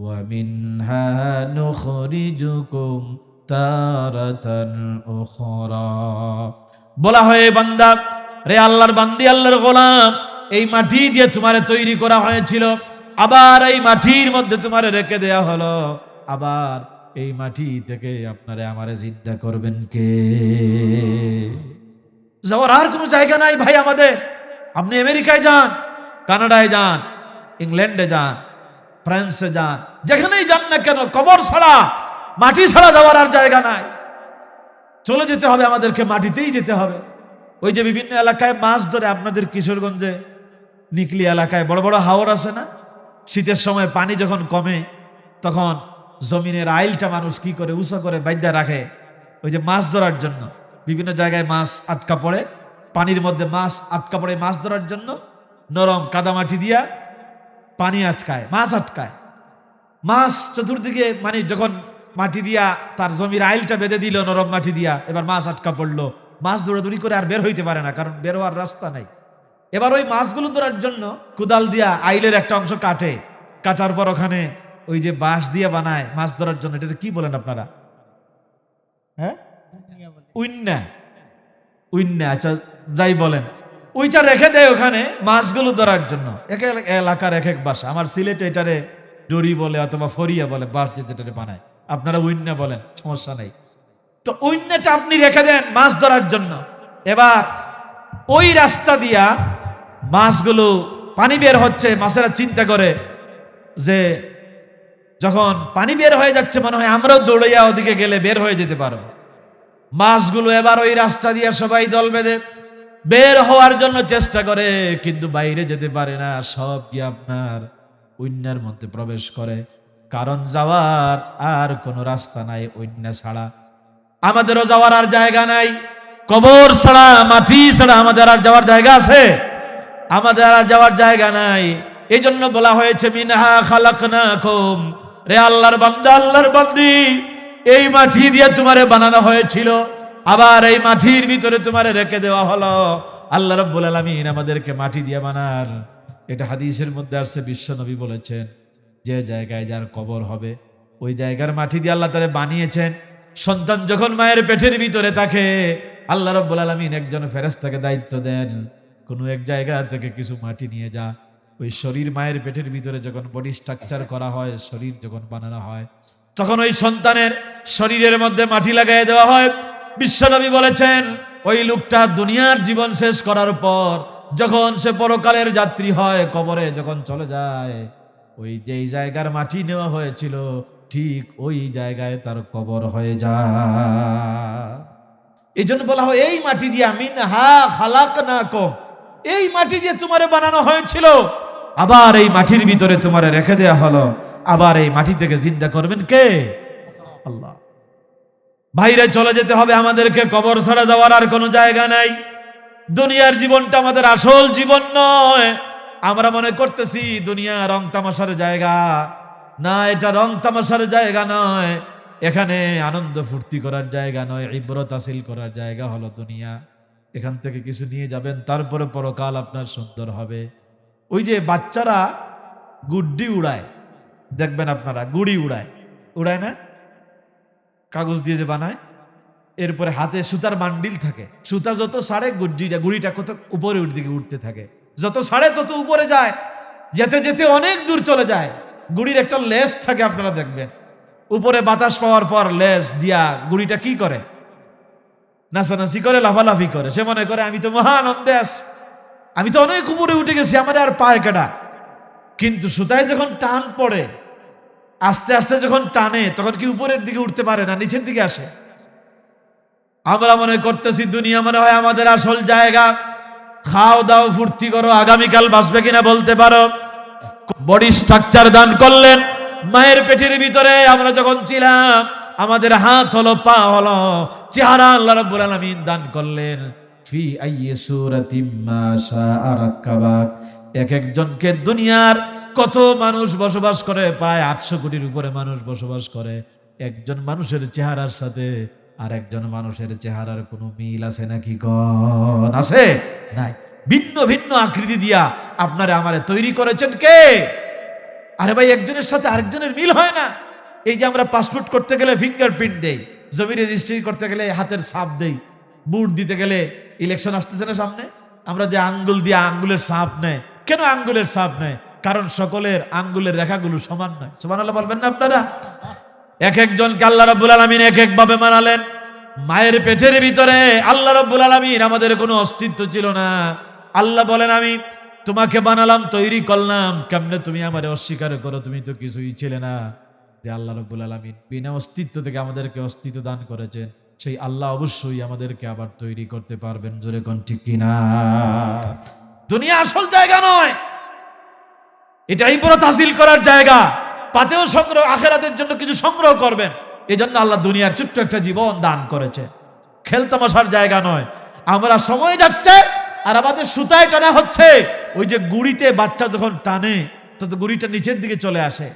ওয়া মিনহা নুখরিজুকুম তারাতান উখরা। বলা হয়, বান্দা রে, আল্লাহর বান্দি, আল্লাহর গোলাম, এই মাটি দিয়ে তোমারে তৈরি করা হয়েছিল, আবার এই মাটির মধ্যে তোমারে রেখে দেয়া হলো, আবার এই মাটি থেকে আপনারে আমারে জিন্দা করবেন কে? যাওয়ার আর কোনো জায়গা নাই ভাই আমাদের। আপনি আমেরিকায় যান, কানাডায় যান, ইংল্যান্ডে যান, ফ্রান্সে যান, যেখানেই যান না কেন, কবর ছাড়া, মাটি ছাড়া যাওয়ার আর জায়গা নাই। চলে যেতে হবে, আমাদেরকে মাটিতেই যেতে হবে। ওই যে বিভিন্ন এলাকায় মাছ ধরে, আপনাদের কিশোরগঞ্জে নিকলি এলাকায় বড় বড় হাওর আছে না? শীতের সময় পানি যখন কমে তখন জমিনের আইলটা মানুষ কি করে, উঁচু করে বাইন্ধা রাখে, ওই যে মাছ ধরার জন্য। বিভিন্ন জায়গায় মাছ আটকা পড়ে, পানির মধ্যে মাছ আটকা পড়ে, মাছ ধরার জন্য নরম কাদামাটি দিয়া পানি আটকায়, মাছ আটকায়। মাছ চতুর্দিকে, মানে যখন মাটি দিয়া তার জমির আইলটা বেঁধে দিল নরম মাটি দিয়া, এবার মাছ আটকা পড়লো, মাছ দৌড়াদৌড়ি করে আর বের হইতে পারে না, কারণ বের হওয়ার রাস্তা নাই। এবার ওই মাছগুলো ধরার জন্য কুদাল দিয়া আইলের একটা অংশ কাটে, কাটার পর ওখানে ওই যে বাঁশ দিয়া বানায় মাছ ধরার জন্য, এটা কি বলেন আপনারা? হ্যাঁ, উইন্না, উইন্না, আচ্ছা যাই বলেন, ওইটা রেখে দেয় ওখানে মাছগুলো ধরার জন্য। এক এক এলাকার এক এক বাসা। আমার সিলেটে এটারে ডরি বলে অথবা ফরিয়া বলে, বাঁশ দিয়ে যেটারে বানায়, আপনারা উইন্না বলেন, সমস্যা নাই। তো উইন্নাটা আপনি রেখে দেন মাছ ধরার জন্য। এবার ওই রাস্তা দিয়া মাছগুলো, পানি বের হচ্ছে, মাছেরা চিন্তা করে যে যখন পানি বের হয়ে যাচ্ছে মনে হয় আমরাও দৌড়াইয়া ওদিকে গেলে বের হয়ে যেতে পারবো। মাছগুলো এবার ওই রাস্তা দিয়া সবাই দল বেঁধে বের হওয়ার জন্য চেষ্টা করে, কিন্তু বাইরে যেতে পারে না, সব কি আপনার উইন্নার মধ্যে প্রবেশ করে। কারণ যাওয়ার আর কোনো রাস্তা নাই অন্য ছাড়া। আমাদেরও যাওয়ার আর জায়গা নাই, কবর ছাড়া, মাটি ছাড়া আমাদের আর যাওয়ার জায়গা আছে? আমাদের আর যাওয়ার জায়গা নাই। এই জন্য বলা হয়েছে মিনহা খালাকনাকুম, রে আল্লাহর বান্দা, আল্লাহর বান্দি, এই মাটি দিয়ে তোমারে বানানো হয়েছিল, আবার এই মাটির ভিতরে তোমারে রেখে দেওয়া হলো। আল্লাহ রাব্বুল আলামিন আমাদেরকে মাটি দিয়ে বানান। এটা হাদিসের মধ্যে আসছে, বিশ্ব নবী বলেছেন যে জায়গায় যার কবর হবে ওই জায়গার মাটি দিয়ে আল্লাহ তাআলা বানিয়েছেন। সন্তান যখন মায়ের পেটের ভিতরে থাকে, আল্লাহ রাব্বুল আলামিন একজন ফেরেশতাকে দায়িত্ব দেন, কোনো এক জায়গা থেকে কিছু মাটি নিয়ে যা। ওই শরীর মায়ের পেটের ভিতরে যখন বডি স্ট্রাকচার করা হয়, শরীর যখন বানানো হয়, তখন ওই সন্তানের শরীরের মধ্যে মাটি লাগাই দেওয়া হয়। বিশ্বনবী বলেছেন ওই লোকটা দুনিয়ার জীবন শেষ করার পর যখন সে পরকালের যাত্রী হয়, কবরে যখন চলে যায়, ওই যেই জায়গার মাটি নেওয়া হয়েছিল ঠিক ওই জায়গায় তার কবর হয়ে যায়। এই জন্য বলা হয় এই মাটি দিয়ে মিনহা খালাকনাকুম, এই মাটি দিয়ে তোমারে বানানো হয়েছিল, আবার এই মাটির ভিতরে তোমারে রেখে দেয়া হলো, আবার এই মাটি থেকে জিন্দা করবেন কে? আল্লাহ। বাইরে চলে যেতে হবে আমাদেরকে, কবর ছাড়া যাওয়ার আর কোনো জায়গা নাই। দুনিয়ার জীবনটা আমাদের আসল জীবন নয়। আমরা মনে করতেছি দুনিয়া রং তামাশার জায়গা, না, এটা রং তামাশার জায়গা নয়। এখানে আনন্দ ফুর্তি করার জায়গা নয়, ইবরত হাসিল করার জায়গা হলো দুনিয়া। এখান থেকে কিছু নিয়ে যাবেন, তারপরে পরকাল আপনার সুন্দর হবে। ওই যে বাচ্চারা গুড্ডি উড়ায়, দেখবেন আপনারা, গুড়ি উড়ায়, উড়ায় না, কাগজ দিয়ে যে বানায়, এরপরে হাতে সুতার বান্ডিল থাকে, সুতা যত সাড়ে গুড়িটা কত উপরে দিকে উঠতে থাকে, যত সাড়ে তত উপরে যায়, যেতে যেতে অনেক দূর চলে যায়। গুড়ির একটা লেজ থাকে, আপনারা দেখবেন, উপরে বাতাস পাওয়ার পর লেজ দিয়া গুড়িটা কি করে? নাচানাচি করে, লাফালাফি করে। সে মনে করে আমি তো মহা আনন্দে আছি, আমি তো অনেক উপরে উঠে গেছি, আমার আর পায় কাটা। কিন্তু সুতায় যখন টান পড়ে, আস্তে আস্তে যখন টানে, তখন কি উপরের দিকে উঠতে পারে না, নিচের দিকে আসে। আমরা মনে করতেছি দুনিয়া মনে হয় আমাদের আসল জায়গা। খাও দাও, ফুর্তি করো, আগামীকাল বাঁচবে কিনা বলতে পারো। বডি স্ট্রাকচার দান করলেন মায়ের পেটের ভিতরে, আমরা যখন ছিলাম আমাদের হাত হলো, পা হলো, চেহারা আল্লাহ রাব্বুল আলামিন দান করলেন। ফি আইয়ি সূরাতিম মা শাআ রাক্কাবাক। এক একজনকে, দুনিয়ার কত মানুষ বসবাস করে, প্রায় 800 কোটির উপরে মানুষ বসবাস করে। একজন মানুষের চেহারার সাথে আর একজন মানুষের চেহারার কোনো মিল আছে নাকি? কোন আছে? নাই। ভিন্ন ভিন্ন আকৃতি দিয়া আপনারে আমারে তৈরি করেছেন কে? আরে ভাই, একজনের সাথে আরেকজনের মিল হয় না। এই যে আমরা পাসপোর্ট করতে গেলে ফিঙ্গারপ্রিন্ট দেই, জমি রেজিস্ট্রি করতে গেলে হাতের ছাপ দেই, বুট দিতে গেলে, ইলেকশন আসতেছে না সামনে, আমরা যে আঙ্গুল দিয়ে আঙ্গুলের ছাপ নেয়, কেন আঙ্গুলের ছাপ নেয়? কারণ সকলের আঙ্গুলের রেখাগুলো সমান নয়। সুবহানাল্লাহ বলবেন না আপনারা? এক একজনকে আল্লাহ রাব্বুল আলামিন এক এক ভাবে বানালেন। মায়ের পেটের ভিতরে আল্লাহ রাব্বুল আলামিন, আমাদের কোনো অস্তিত্ব ছিল না। আল্লাহ বলেন আমি তোমাকে বানালাম, তৈরি করলাম, কেমনে তুমি আমারে অস্বীকার করো? তুমি তো কিছুই ছিলে না। যে আল্লাহ রাব্বুল আলামিন বিনা অস্তিত্ব থেকে আমাদেরকে অস্তিত্ব দান করেছেন, সেই আল্লাহ অবশ্যই আমাদেরকে আবার তৈরি করতে পারবেন। জোরে কোন ঠিক কিনা? দুনিয়া আসল জায়গা নয়, এটা ইবরত হাসিল করার জায়গা। পাতেও সংগ্রহ, আখিরাতের জন্য কিছু সংগ্রহ করবেন। এই জন্য আল্লাহ দুনিয়ার ছোট্ট একটা জীবন দান করেছে, খেলতামাশার জায়গা নয়। আমরা সময় যাচ্ছে আর আমাদের সুতায় টানা হচ্ছে। ওই যে গুড়িতে বাচ্চা যখন টানে, তত গুড়িটা নিচের দিকে চলে আসে,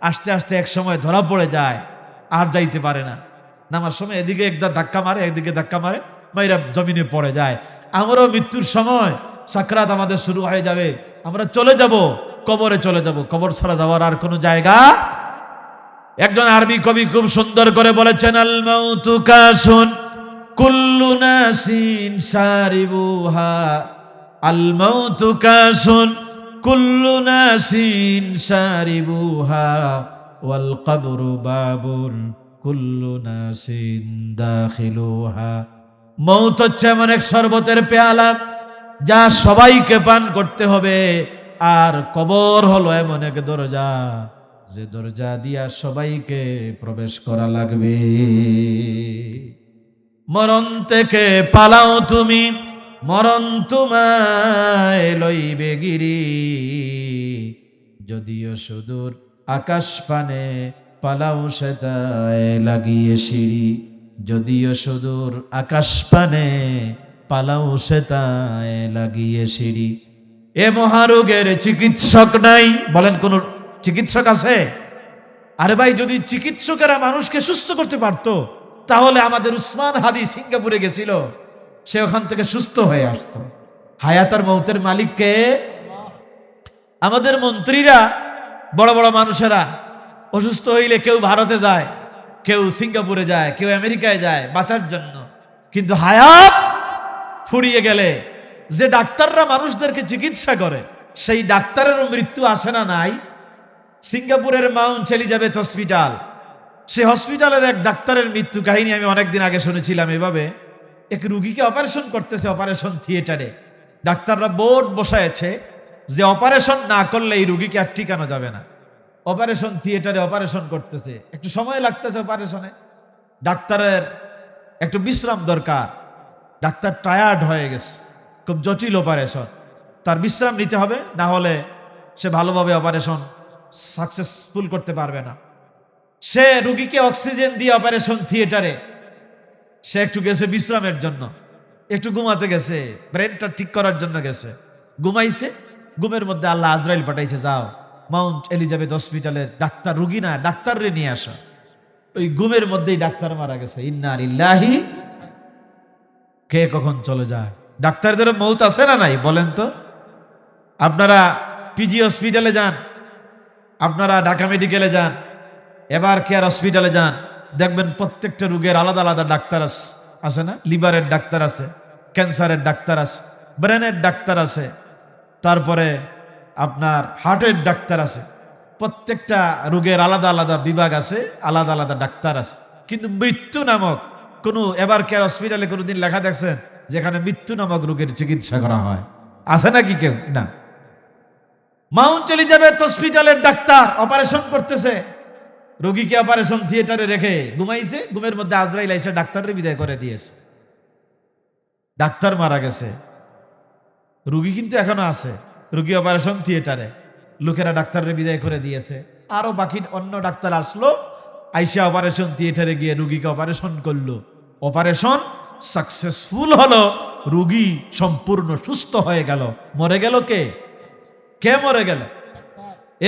আস্তে আস্তে এক সময় ধরা পড়ে যায়, আর যাইতে পারে না। নামার সময় এদিকে একটা ধাক্কা মারে, একদিকে ধাক্কা মারে, মাইরা জমিনে পড়ে যায়। আমরাও মৃত্যুর সময় সাকরাত আমাদের শুরু হয়ে যাবে, আমরা চলে যাব, কবরে চলে যাব। কবর ছাড়া যাওয়ার আর কোনো জায়গা। একজন আরবি কবি খুব সুন্দর করে বলেছেন, আল মাউতু কাসুন কুল্লু নাসিন শারিবুহা, আল মাউতু কাসুন কুল্লু নাসিন শারিবুহা, ওয়াল কবরু বাবুন কুল্লু নাসিন দাখিলুহা। মৌত হচ্ছে এমন এক শরবতের পেয়ালা যা সবাইকে পান করতে হবে, আর কবর হলো এমন এক দরজা যে দরজা দিয়া সবাইকে প্রবেশ করা লাগবে। মরণ থেকে পালাও তুমি, মরণ তোমায় লইবে গিরি, যদিও সুদূর আকাশ পানে পালাও সেতায় লাগিয়ে সিঁড়ি, যদিও সুদূর আকাশ পানে পালাও সেতায় লাগিয়ে সিঁড়ি। এ মহারোগের চিকিৎসক নাই, বলেন কোন চিকিৎসক আছে? আরে ভাই, যদি চিকিৎসকেরা মানুষকে সুস্থ করতে পারতো তাহলে আমাদের উসমান হাদি সিঙ্গাপুরে গেছিল, সে ওখান থেকে সুস্থ হয়ে আসতো। হায়াত আর মৌতের মালিককে। আমাদের মন্ত্রীরা, বড় বড় মানুষেরা অসুস্থ হইলে কেউ ভারতে যায়, কেউ সিঙ্গাপুরে যায়, কেউ আমেরিকায় যায় বাঁচার জন্য। কিন্তু হায়াত ফুরিয়ে গেলে যে ডাক্তাররা মানুষদেরকে চিকিৎসা করে, সেই ডাক্তারেরও মৃত্যু আসে না নাই? সিঙ্গাপুরের মাউন্ট এলিজাবেথ হসপিটাল, সে হসপিটালের এক ডাক্তারের মৃত্যু কাহিনী আমি অনেকদিন আগে শুনেছিলাম। এভাবে এক রুগীকে অপারেশন করতেছে অপারেশন থিয়েটারে, ডাক্তাররা বোর্ড বসায়েছে যে অপারেশন না করলে এই রুগীকে আর টিকানো যাবে না। অপারেশন থিয়েটারে অপারেশন করতেছে, একটু সময় লাগতেছে অপারেশনে, ডাক্তারের একটু বিশ্রাম দরকার, ডাক্তার টায়ার্ড হয়ে গেছে, খুব জটিল অপারেশন, তার বিশ্রাম নিতে হবে, না হলে সে ভালোভাবে অপারেশন সাকসেসফুল করতে পারবে না। সে রুগীকে অক্সিজেন দিয়ে অপারেশন থিয়েটারে সে একটু গেছে বিশ্রামের জন্য, একটু ঘুমাতে গেছে, ব্রেনটা ঠিক করার জন্য গেছে, ঘুমাইছে। ঘুমের মধ্যে আল্লাহ আজরাইল পাঠাইছে, যাও মাউন্ট এলিজাবেথ হসপিটালের ডাক্তার, রুগী না ডাক্তাররে নিয়ে আসা। ওই ঘুমের মধ্যেই ডাক্তার মারা গেছে। ইন্না লিল্লাহি। কে কখন চলে যায়? ডাক্তারদের মৌত আছে না নাই বলেন তো? আপনারা পিজি হসপিটালে যান, আপনারা ঢাকা মেডিকেলে যান, এবার কেয়ার হসপিটালে যান, দেখবেন প্রত্যেকটা রোগের আলাদা আলাদা ডাক্তার আছে না? লিভারের ডাক্তার আছে, ক্যান্সারের ডাক্তার আছে, ব্রেনের ডাক্তার আছে, তারপরে আপনার হার্টের ডাক্তার আছে। প্রত্যেকটা রোগের আলাদা আলাদা বিভাগ আছে, আলাদা আলাদা ডাক্তার আছে। কিন্তু মৃত্যু নামক কোনো এবার কেয়ার হসপিটালে কোনোদিন লেখা দেখছেন যেখানে মৃত্যু নামক রোগের চিকিৎসা করা হয়? আছে নাকি কেউ? না। মাউন্ট এলিজাবেথ হসপিটালের ডাক্তার অপারেশন করতেছে, রোগীকে অপারেশন থিয়েটারে রেখে ঘুমাইছে, ঘুমের মধ্যে আজরাইল এসে ডাক্তারের বিদায় করে দিয়েছে। ডাক্তার মারা গেছে, রোগী কিন্তু এখনো আছে, রোগী অপারেশন থিয়েটারে, লোকেরা ডাক্তারের বিদায় করে দিয়েছে। আরো বাকি অন্য ডাক্তার আসলো, আইসা অপারেশন থিয়েটারে গিয়ে রোগীকে অপারেশন করলো, অপারেশন সাকসেসফুল হলো, রোগী সম্পূর্ণ সুস্থ হয়ে গেল। মরে গেল কে? কে মরে গেল?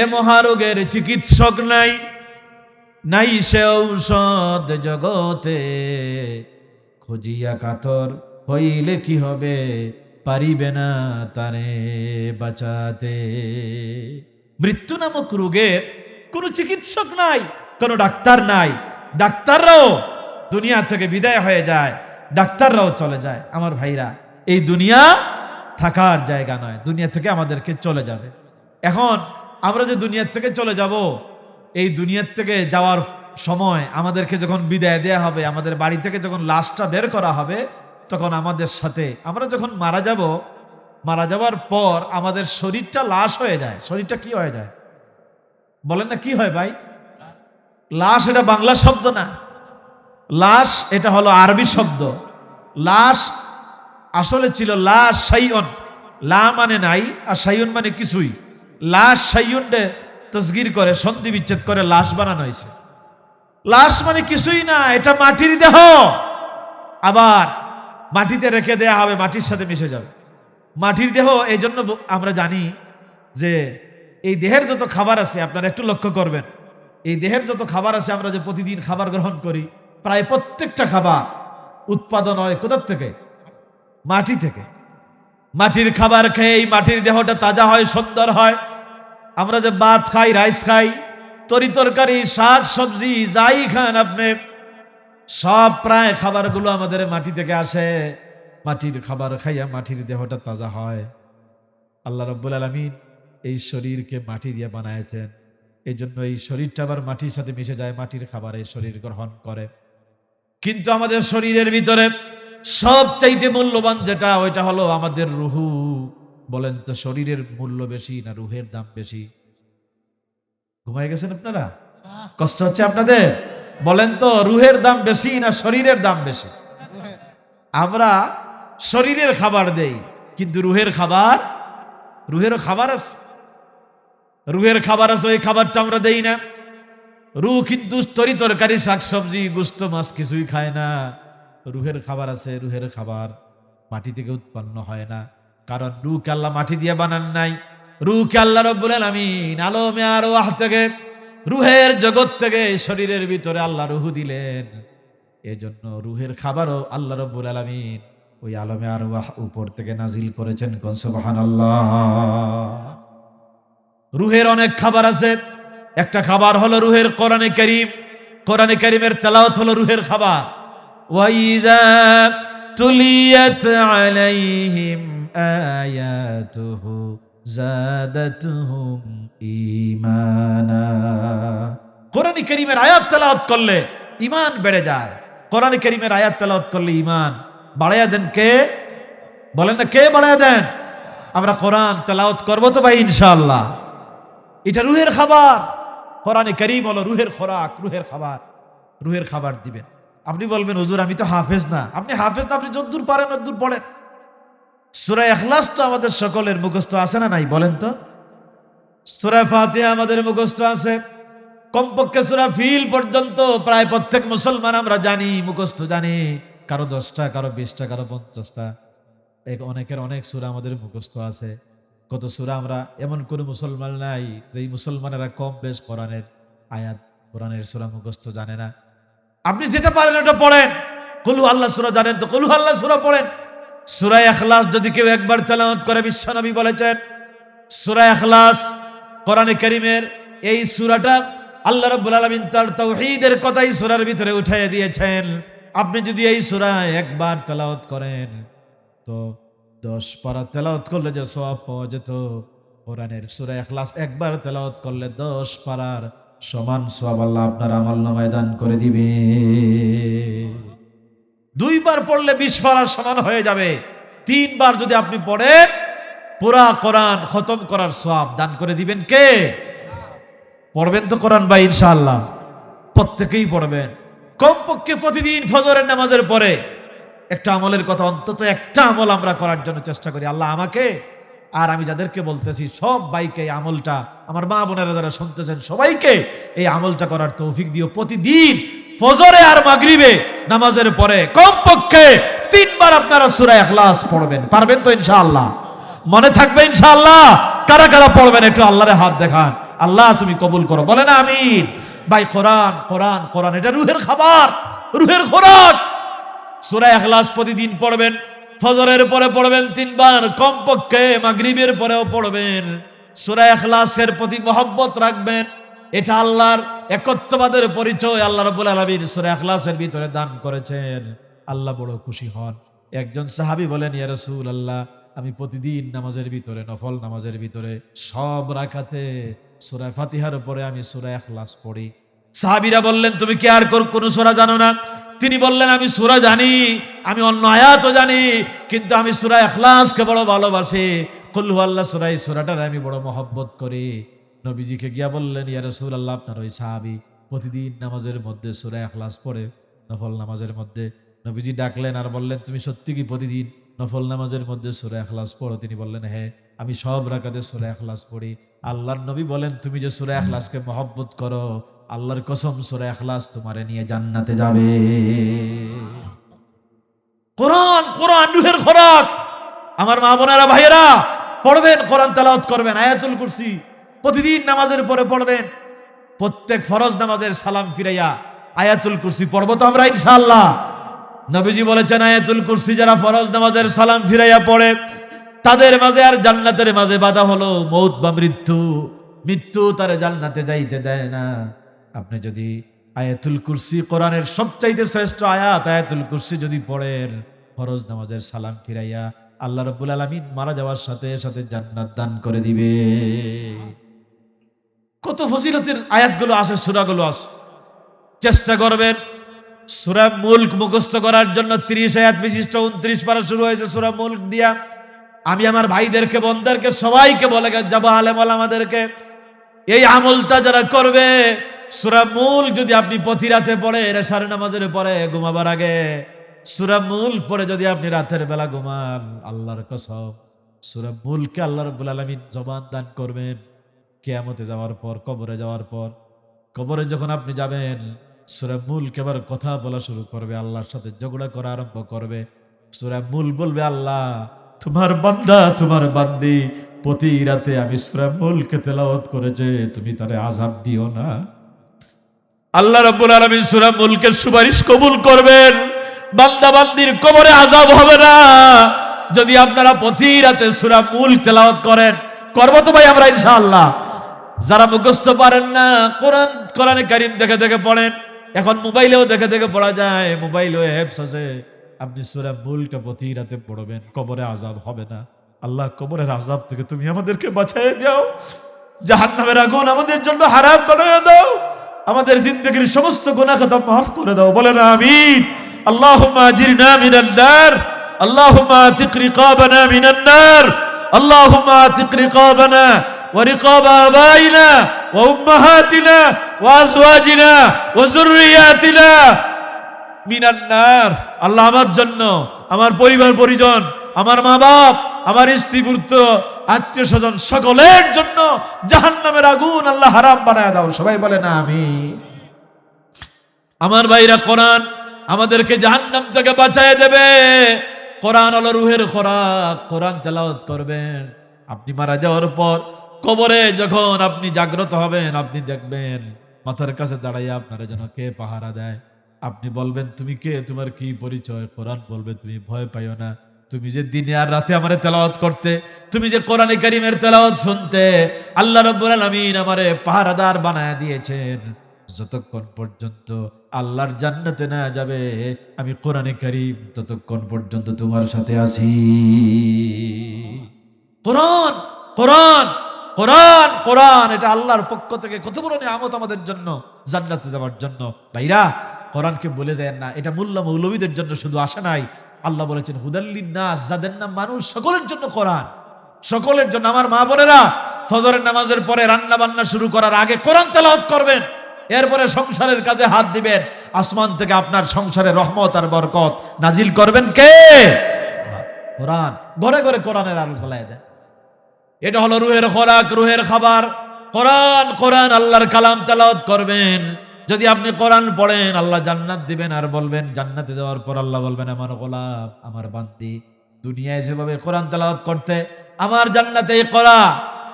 এ মহারোগের চিকিৎসক নাই, নাই সে ঔষধ জগতে, খুঁজিয়া কাতর হইলে কি হবে, পারিবে না তারে বাঁচাতে। মৃত্যু নামক রোগের কোনো চিকিৎসক নাই, কোনো ডাক্তার নাই। ডাক্তাররাও দুনিয়া থেকে বিদায় হয়ে যায়, ডাক্তাররাও চলে যায়। আমার ভাইরা, এই দুনিয়া থাকার জায়গা নয়, দুনিয়া থেকে আমাদেরকে চলে যাবে। এখন আমরা যে দুনিয়ার থেকে চলে যাব, এই দুনিয়ার থেকে যাওয়ার সময় আমাদেরকে যখন বিদায় দেয়া হবে, আমাদের বাড়ি থেকে যখন লাশটা বের করা হবে, তখন আমাদের সাথে আমরা যখন মারা যাব, মারা যাওয়ার পর আমাদের শরীরটা লাশ হয়ে যায়। শরীরটা কি হয়ে যায় বলেন না? কি হয় ভাই? লাশ এটা বাংলা শব্দ না, লাশ এটা হলো আরবি শব্দ। লাশ আসলে ছিল লা শাইউন, লা মানে নাই আর শাইউন মানে কিছুই। লা শাইউনকে তাসগীর করে, সন্ধি বিচ্ছেদ করে লাশ বানানো হয়েছে। লাশ মানে কিছুই না, এটা মাটির দেহ, আবার মাটিতে রেখে দেয়া হবে, মাটির সাথে মিশে যাবে। মাটির দেহ, এই জন্য আমরা জানি যে এই দেহের যত খাবার আছে, আপনারা একটু লক্ষ্য করবেন, এই দেহের যত খাবার আছে, আমরা যে প্রতিদিন খাবার গ্রহণ করি, প্রায় প্রত্যেকটা খাবার উৎপাদন হয় কোথার থেকে? মাটি থেকে। মাটির খাবার খেয়ে মাটির দেহটা তাজা হয়, সুন্দর হয়। আমরা যে ভাত খাই, রাইস খাই, তরি তরকারি, শাক সবজি যাই খান আপনি, সব প্রায় খাবারগুলো আমাদের মাটি থেকে আসে। মাটির খাবার খাইয়া মাটির দেহটা তাজা হয়। আল্লাহ রাব্বুল আলামিন এই শরীরকে মাটি দিয়ে বানাইছেন, এই জন্য এই শরীরটা আবার মাটির সাথে মিশে যায়, মাটির খাবার এই শরীর গ্রহণ করে। কিন্তু আমাদের শরীরের ভিতরে সবচাইতে মূল্যবান যেটা, ওইটা হলো আমাদের রুহু। বলেন তো, শরীরের মূল্য বেশি না রুহের দাম বেশি? ঘুমায় গেছেন আপনারা? কষ্ট হচ্ছে আপনাদের? বলেন তো, রুহের দাম বেশি না শরীরের দাম বেশি? আমরা শরীরের খাবার দেই, কিন্তু রুহেরও খাবার আছে। রুহের খাবার আছে, ওই খাবারটা আমরা দেই না। রুহ কিন্তু তরি তরকারি, শাকসবজি, গোশত, মাছ কিছুই খায় না। রুহের খাবার আছে, রুহের খাবার মাটি থেকে উৎপন্ন হয় না, কারণ রুহকে আল্লাহ মাটি দিয়ে বানান নাই। রুহকে আল্লাহ রাব্বুল আলামিন আলমে আরওয়াহ থেকে, রুহের জগৎ থেকে শরীরের ভিতরে আল্লাহ রুহ দিলেন। এজন্য রুহের খাবারও আল্লাহ রাব্বুল আলামিন ওই আলমে আরওয়াহ উপর থেকে নাজিল করেছেন। কোন সুবহানাল্লাহ। রুহের অনেক খাবার আছে। একটা খাবার হলো রুহের কোরআনে কারীম। কোরআনে কারীমের তেলাওয়াত হলো রুহের খাবার। ওয়াইযা তুলিয়াত আলাইহিম আয়াতুহু যাদাতুহুম ঈমানা। কোরআনে কারীমের আয়াত তেলাওয়াত করলে ঈমান বেড়ে যায়। কোরআনে কারীমের আয়াত তেলাওয়াত করলে ঈমান বাড়ায়া দেন কে? বলেন না, কে বাড়ায়া দেন? আমরা কোরআন তেলাওয়াত করব তো ভাই ইনশাআল্লাহ। এটা রুহের খাবার। কোরআনে কারীম হলো রুহের খোরাক, রুহের খাবার। রুহের খাবার দিবেন। আপনি বলবেন হুজুর আমি তো হাফেজ না। আপনি হাফেজ না, আপনি যতদূর পারেন ততদূর পড়েন। সূরা ইখলাস তো আমাদের সকলের মুখস্থ আছে না নাই বলেন তো? সূরা ফাতিহা আমাদের মুখস্থ আছে। কমপক্ষে সূরা ফিল পর্যন্ত প্রায় প্রত্যেক মুসলমান আমরা জানি, মুখস্থ জানি। কারো 10টা, কারো 20টা, কারো 50টা। অনেকের অনেক সূরা আমাদের মুখস্থ আছে। কত সূরা আমরা, এমন কোন মুসলমান নাই যে মুসলমানেরা কম বেশ কোরআনের আয়াত, কোরআনের সূরা মুখস্থ জানে না। আপনি যেটা পারেন ওটা পড়েন। কুল হু আল্লাহ সূরা জানেন তো কুল হু আল্লাহ সূরা পড়েন। সূরা ইখলাস যদি কেউ একবার তেলাওয়াত করে, বিশ্বনবী বলেছেন সূরা ইখলাস কোরআনে কারীমের এই সূরাটা আল্লাহ রাব্বুল আলামিন তার তাওহীদের কথাই সূরার ভিতরে উঠিয়ে দিয়েছেন। আপনি যদি এই সূরা একবার তেলাওয়াত করেন তো 10 পারা তেলাওয়াত করলে যে সওয়াব পাওয়া যেত, কোরআনের সূরা ইখলাস একবার তেলাওয়াত করলে 10 পারার সমান সওয়াব আল্লাহ আপনার আমলনামায় দান করে দিবে। 2 বার পড়লে 20 পারার সমান হয়ে যাবে। 3 বার যদি আপনি পড়েন, পুরা কোরআন খতম করার সওয়াব দান করে দিবেন কে? পড়বেন তো কোরআন ভাই ইনশাআল্লাহ? প্রত্যেকেই পড়বেন। কমপক্ষে প্রতিদিন ফজরের নামাজের পরে একটা আমলের কথা, অন্তত একটা আমল আমরা করার জন্য চেষ্টা করি। আল্লাহ আমাকে আর আমি যাদেরকে বলতেছি সব ভাইকে এই আমলটা, আমার মা বোনেরা যারা শুনতেছেন সবাইকে এই আমলটা করার তৌফিক দিও। প্রতিদিন ফজরে আর মাগরিবে নামাজের পরে কমপক্ষে 3 বার আপনারা সূরা ইখলাস পড়বেন। পারবেন তো ইনশাআল্লাহ? মনে থাকবে ইনশাআল্লাহ? কারা কারা পড়বেন একটু আল্লাহরে হাত দেখান। আল্লাহ তুমি কবুল করো, বলেন আমিন। ভাই কোরআন কোরআন কোরআন এটা রুহের খাবার, রুহের খোরাক। সূরা ইখলাস প্রতিদিন পড়বেন। ফজরের পরে পড়বেন 3 বার, কমপক্ষে মাগরিবের পরেও পড়বেন। সূরা ইখলাসের প্রতি মহব্বত রাখবেন। এটা আল্লাহর একত্ববাদের পরিচয়। আল্লাহ রাব্বুল আলামিন সূরা ইখলাসের ভিতরে দান করেছেন। আল্লাহ বড় খুশি হন। একজন সাহাবী বলেন, ইয়া রাসূলুল্লাহ, আমি প্রতিদিন নামাজের ভিতরে, নফল নামাজের ভিতরে সব রাকাতে সূরা ফাতিহার উপরে আমি সূরা ইখলাস পড়ি। সাহাবীরা বললেন, তুমি কি আর কোন সূরা জানো না? তিনি বললেন, আমি সূরা জানি, আমি অন্য আয়াতও জানি, কিন্তু আমি সূরা ইখলাসকে বড় ভালোবাসি। কুল হু আল্লাহ সূরা, এই সূরাটার আমি বড় মহব্বত করি। নবীজিকে গিয়া বললেন, ইয়া রাসূলুল্লাহ, আপনার ওই সাহাবী প্রতিদিন নামাজের মধ্যে সূরা ইখলাস পড়ে, নফল নামাজের মধ্যে। নবীজি ডাকলেন আর বললেন, তুমি সত্যি কি প্রতিদিন নফল নামাজের মধ্যে সূরা ইখলাস পড়ো? তিনি বললেন, হ্যাঁ, আমি সব রাকাতে সূরা ইখলাস পড়ি। আল্লাহর নবী বলেন, তুমি যে সূরা ইখলাসকে মহব্বত করো, আল্লাহর কসম সূরা ইখলাস তোমারে নিয়ে জান্নাতে যাবে। কোরআন কোরআন রূহের খোরাক। আমার মা বোনেরা ভাইয়েরা, পড়বেন, কোরআন তেলাওয়াত করবেন। আয়াতুল কুরসি প্রতিদিন নামাজের পরে পড়বেন। প্রত্যেক ফরজ নামাজের সালাম ফিরাইয়া আয়াতুল কুরসি পড়বো তো আমরা ইনশাআল্লাহ। নবীজি বলেছেন, আয়াতুল কুরসি যারা ফরজ নামাজের সালাম ফিরাইয়া পড়ে, তাদের মাঝে আর জান্নাতের মাঝে বাধা হলো মৌত বা মৃত্যু। মৃত্যু তার জান্নাতে যাইতে দেয় না। আপনি যদি আয়াতুল কুরসি, কোরআনের সবচাইতে শ্রেষ্ঠ আয়াত আয়াতুল কুরসি যদি পড়েন ফরজ নামাজের সালাম ফিরাইয়া, আল্লাহ রাব্বুল আলামিন মারা যাওয়ার সাথে সাথে জান্নাত দান করে দিবে। কত ফজিলতের আয়াতগুলো আছে, সূরাগুলো আছে। চেষ্টা করবেন সূরা মুলক মুখস্থ করার জন্য। 30 আয়াত বিশিষ্ট 29 পারা শুরু হয়েছে সূরা মুলক দিয়া। আমি আমার ভাইদেরকে, বোনদেরকে, সবাইকে বলে যাবো, আলেম ওলামাদেরকে, এই আমলটা যারা করবে, সূরা মুলক যদি আপনি প্রতি রাতে পড়ে, এশার নামাজের পরে ঘুমাবার আগে সূরা মুলক পড়ে যদি আপনি রাতের বেলা ঘুমান, আল্লাহর কসম সূরা মুলকে আল্লাহ রাব্বুল আলামিন জবান দান করবেন। কিয়ামতে যাওয়ার পর, কবরে যাওয়ার পর, কবরে যখন আপনি যাবেন, সূরা মুলক এবার কথা বলা শুরু করবে, আল্লাহর সাথে ঝগড়া করা আরম্ভ করবে। সূরা মুলক বলবে, আল্লাহ তোমার বান্দা, তোমার বান্দি প্রতি রাতে আমি সূরা মুলকে তেলাওয়াত করেছে, তুমি তারে আযাব দিও না। আল্লাহ রাব্বুল আলামিন সূরা মুলকের সুপারিশ কবুল করবেন, বান্দা বান্দির কবরে আযাব হবে না যদি আপনারা প্রতি রাতে সূরা মুলক তেলাওয়াত করেন। করবো তো ভাই আমরা ইনশাআল্লাহ। যারা মুখস্থ পারেন না, কোরআনে কারীম দেখে দেখে পড়েন। এখন মোবাইলেও দেখে দেখে পড়া যায়, মোবাইলেও অ্যাপস আছে, আপনি সূরা মুলকটা প্রতি রাতে পড়বেন, কবরে আযাব হবে না। আল্লাহ কবরের আযাব থেকে তুমি আমাদেরকে বাঁচিয়ে দাও, জাহান্নামের আগুন আমাদের জন্য হারাম বানিয়ে দাও, আমাদের জিন্দেগীর সমস্ত গুনাহ খাতা মাফ করে দাও, বলেন আমিন। আল্লাহুম্মা আজিরনা মিনান নার, আল্লাহুম্মা আতিক রিকাবানা মিনান নার, আল্লাহুম্মা আতিক রিকাবানা ওয়া রিকাব আবাইনা ওয়া উম্মাহাতিনা ওয়া আজওয়াজিনা ওয়া যুররিয়াতিনা মিনান নার। আল্লাহ আমার জন্য, আমার পরিবার পরিজন, আমার মা বাপ, আমার স্ত্রী পুত্র আত্মীয় স্বজন সকলের জন্য জাহান্নামের আগুন আল্লাহ হারাম বানায় দাও, সবাই বলে না আমিন। আমার ভাইরা, কোরআন আমাদেরকে জাহান্নাম থেকে বাঁচায় দেবে। কোরআন হলো রুহের খোরাক, কোরআন তেলাওয়াত করবেন। আপনি মারা যাওয়ার পর কবরে যখন আপনি জাগ্রত হবেন, আপনি দেখবেন মাথার কাছে দাঁড়াইয়া আপনারা যেন কে পাহারা দেয়। আপনি বলবেন তুমি কে, তোমার কি পরিচয়? কোরআন বলবে তুমি ভয় পাইও না, তুমি যে দিনে আর রাতে আমারে তেলাওয়াত করতে, তুমি যে কোরআনে কারীমের তেলাওয়াত শুনতে, আল্লাহ রাব্বুল আলামিন আমারে পাহারাদার বানায় দিয়েছেন। যতক্ষণ পর্যন্ত আল্লাহর জান্নাতে না যাবে আমি কোরআনে কারীম, ততক্ষণ পর্যন্ত তোমার সাথে আছি। কোরআন কোরআন কোরআন কোরআন, এটা আল্লাহর পক্ষ থেকে কত বড় নিয়ামত আমাদের জন্য, জান্নাতে যাওয়ার জন্য। ভাইরা, কোরআনকে বলে যায় না, এটা মোল্লা মৌলবীদের জন্য শুধু আসে নাই। আল্লাহ বলেছেন হুদাল্লিন নাস, যাদের নাম মানুষ, সকলের জন্য কোরআন, সকলের জন্য। আমার মা বোনেরা, ফজরের নামাজের পরে রান্না বান্না শুরু করার আগে কোরআন তেলাওয়াত করবেন, এরপরে সংসারের কাজে হাত দিবেন। আসমান থেকে আপনার সংসারে রহমত আর বরকত নাজিল করবেন কে? কোরআন। ঘরে ঘরে কোরআনের আলো জ্বালায় দেন। এটা হলো রুহের খোরাক, রুহের খাবার। কোরআন কোরআন আল্লাহর কালাম তেলাওয়াত করবেন। যদি আপনি কোরআন পড়েন, আল্লাহ জান্নাত দিবেন। আর বলবেন, জান্নাতে যাওয়ার পর আল্লাহ বলবেন, আমার গোলাম, আমার বান্দি দুনিয়ায় যেভাবে কোরআন তেলাওয়াত করতে, আমার জান্নাতে করা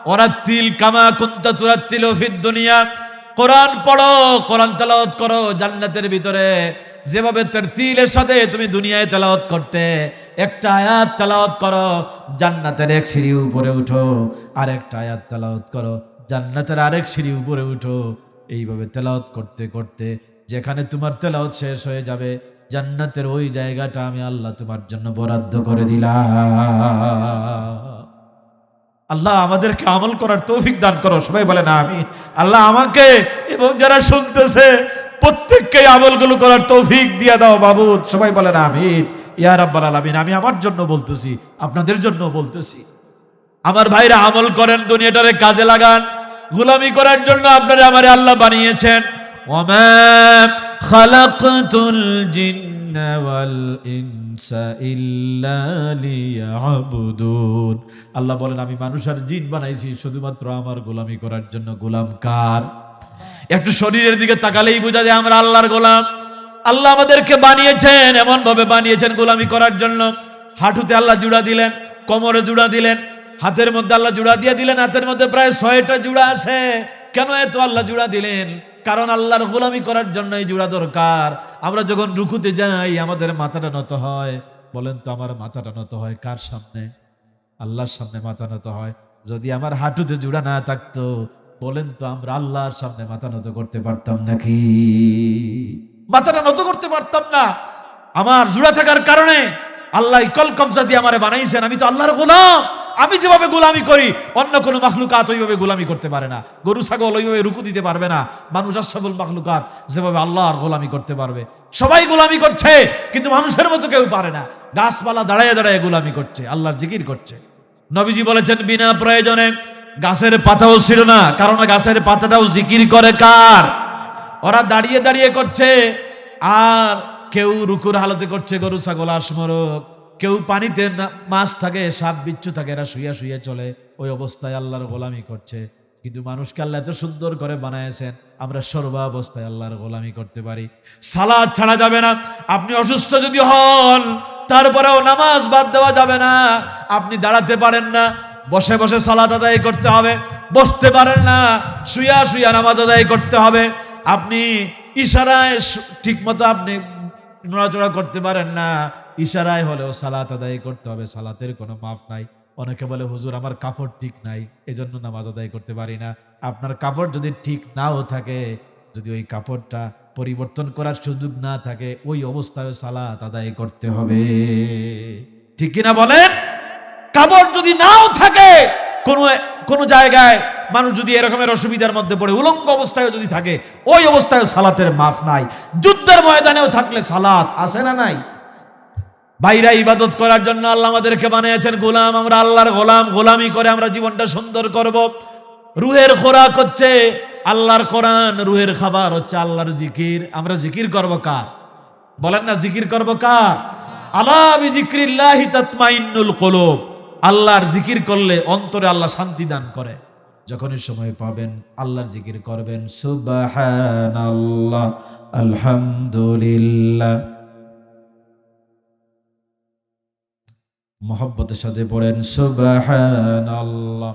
ওয়ারাত্তিল কামা কুনতা তুরাত্তিলু ফিদ দুনিয়া। কোরআন পড়ো, কোরআন তেলাওয়াত করো, জান্নাতের ভিতরে যেভাবে তারতিলের সাথে তুমি দুনিয়ায় তেলাওয়াত করতে, একটা আয়াত তেলাওয়াত করো, জান্নাতের এক সিঁড়ি উপরে উঠো, আর একটা আয়াত তেলাওয়াত করো, জান্নাতের আরেক সিঁড়ি উপরে উঠো। এইভাবে তেলাওয়াত করতে করতে যেখানে তোমার তেলাওয়াত শেষ হয়ে যাবে, জান্নাতের ওই জায়গাটা আমি আল্লাহ তোমার জন্য বরাদ্দ করে দিলাম। আল্লাহ আমাদেরকে আমল করার তৌফিক দান করো, সবাই বলে না আমিন। আল্লাহ আমাকে এবং যারা শুনতেছে প্রত্যেককে আমলগুলো করার তৌফিক দিয়ে দাও মাবুদ, সবাই বলে না আমিন। ইয়া রাব্বাল আলামিন। আমি আমার জন্য বলতেছি, আপনাদের জন্য বলতেছি। আমার ভাইরা, আমল করেন, দুনিয়াটারে কাজে লাগান। গোলামি করার জন্য আপনারা আমারে আল্লাহ বানিয়েছেন। ওয়ামা খালাকতুল জিন্না ওয়াল ইনসা ইল্লা লিয়াবুদুন। আল্লাহ বলেন, আমি মানুষ আর জিন বানাইছি শুধুমাত্র আমার গোলামি করার জন্য। গোলাম কার? একটু শরীরের দিকে তাকালেই বোঝা যায় আমরা আল্লাহর গোলাম। আল্লাহ আমাদেরকে বানিয়েছেন, এমন ভাবে বানিয়েছেন গোলামি করার জন্য। হাঁটুতে আল্লাহ জুড়া দিলেন, কোমরে জুড়া দিলেন, হাতের মধ্যে আল্লাহ জুড়া দিয়ে দিলেন। হাতের মধ্যে প্রায় 6টা জুড়া আছে। কেন এত আল্লাহ জুড়া দিলেন? কারণ আল্লাহর গোলামি করার জন্য এই জুড়া দরকার। আমরা যখন রুকুতে যাই, আমাদের মাথাটা নত হয়। বলেন তো, আমার মাথাটা নত হয় কার সামনে? আল্লাহর সামনে মাথা নত হয়। যদি আমার হাঁটুতে জুড়া না থাকতো, বলেন তো আমরা আল্লাহর সামনে মাথা নত করতে পারতাম নাকি? মাথাটা নত করতে পারতাম না। আমার জুড়া থাকার কারণে আল্লাহ কল কবজা দিয়ে আমারে বানাইছেন। আমি তো আল্লাহর গোলাম। আমি যেভাবে গোলামি করি, অন্য কোনো মাখলুকাত ওইভাবে গোলামি করতে পারে না। গরু ছাগল ওইভাবে রুকু দিতে পারবে না। মানুষ আশরাফুল মাখলুকাত যেভাবে আল্লাহর গোলামি করতে পারবে। সবাই গোলামি করছে, কিন্তু মানুষের মতো কেউ পারে না। গাছপালা দাঁড়ায় দাঁড়ায় গোলামি করছে, আল্লাহর জিকির করছে। নবীজি বলেছেন, বিনা প্রয়োজনে গাছের পাতাও ছিল না, কারণ গাছের পাতাটাও জিকির করে কার? ওরা দাঁড়িয়ে দাঁড়িয়ে করছে। আর কেউ রুকুর হালতে করছে, গরু ছাগল আসমরক। কেউ পানিতে মাছ থাকে, সাপ বিচ্ছু থাকে, এরা শুয়ে শুয়ে চলে। ওই অবস্থায় আল্লাহর গোলামি করছে। কিন্তু মানুষকে আল্লাহ এত সুন্দর করে বানায়ছেন, আমরা সর্বাবস্থায় আল্লাহর গোলামি করতে পারি। সালাত ছাড়া যাবে না। আপনি অসুস্থ যদি হন, তারপরেও নামাজ বাদ দেওয়া যাবে না। আপনি দাঁড়াতে পারেন না, বসে বসে সালাত আদায় করতে হবে। বসতে পারেন না, শুয়া শুয়া নামাজ আদায় করতে হবে। আপনি ইশারায় ঠিক মতো আপনি নড়াচড়া করতে পারেন না, ইশারায় হলেও সালাত আদায় করতে হবে। সালাতের কোনো মাফ নাই। অনেকে বলে হুজুর আমার কাপড় ঠিক নাই, এজন্য নামাজ আদায় করতে পারি না। আপনার কাপড় যদি ঠিক নাও থাকে, যদি ওই কাপড়টা পরিবর্তন করার সুযোগ না থাকে, ওই অবস্থায় সালাত আদায় করতে হবে। ঠিক কিনা বলেন? কাপড় যদি নাও থাকে, কোনো জায়গায় মানুষ যদি এরকমের অসুবিধার মধ্যে পড়ে, উলঙ্গ অবস্থায় যদি থাকে, ওই অবস্থায় সালাতের মাফ নাই। যুদ্ধের ময়দানেও থাকলে সালাত আছে না নাই? বাইরে ইবাদত করার জন্য আল্লাহ আমাদেরকে বানিয়েছেন গোলাম। আমরা আল্লাহর গোলাম, গোলামি করে আমরা জীবনটা সুন্দর করব। রুহের খোরাক হচ্ছে আল্লাহর কোরআন, রুহের খাবার হচ্ছে আল্লাহর জিকির। আমরা জিকির করব কার? বলেন না, জিকির করব কার? আলা বিযিকরিল্লাহি তাতমাইন্নুল কুলুব। আল্লাহর জিকির করলে অন্তরে আল্লাহ শান্তি দান করে। যখনই সময় পাবেন আল্লাহর জিকির করবেন। সুবহানাল্লাহ, আলহামদুলিল্লাহ। মোহাব্বতের সাথে পড়েন সুবহানাল্লাহ,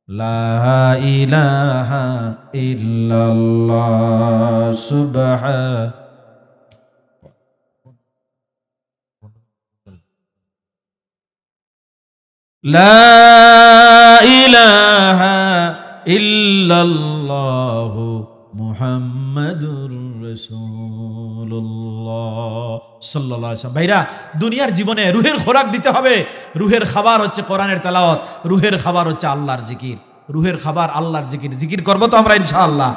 লা ইলাহা ইল্লাল্লাহ, লা ইলাহা ইল্লাল্লাহ মুহাম্মাদুর রাসূলুল্লাহ সাল্লাল্লাহু আলাইহি ওয়াসাল্লাম। ভাইরা, দুনিয়ার জীবনে রুহের খোরাক দিতে হবে। রুহের খাবার হচ্ছে কোরআনের তেলাওয়াত, রুহের খাবার হচ্ছে আল্লাহর জিকির। রুহের খাবার আল্লাহর জিকির। জিকির করবো তো আমরা ইনশাআল্লাহ।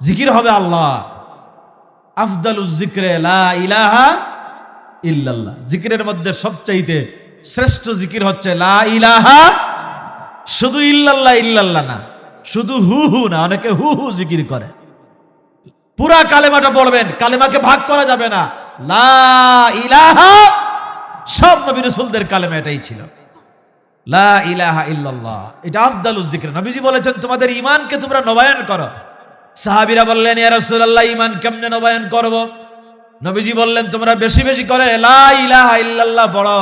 জিকির হবে আল্লাহ। আফদালুজ যিকরে লা ইলাহা ইল্লাল্লাহ। জিকিরের মধ্যে সবচাইতে শ্রেষ্ঠ জিকির হচ্ছে লা ইলাহা। শুধু ইল্লাল্লাহ ইল্লাল্লাহ না, শুধু হু হু না, অনেকে হু হু জিকির করে। পুরা কালেমাটা পড়বেন, কালেমাকে ভাগ করা যাবে না। লা ইলাহা, সব নবী রাসূলদের কালেমা এটাই ছিল, লা ইলাহা ইল্লাল্লাহ। এটা আফদালুজ যিকর। নবীজি বলেছেন তোমাদের ঈমানকে তোমরা নবায়ন করো। সাহাবীরা বললেন ইয়া রাসূলুল্লাহ, ঈমান কেমনে নবায়ন করব? নবীজি বললেন তোমরা বেশি বেশি করে লা ইলাহা ইল্লাল্লাহ পড়ো।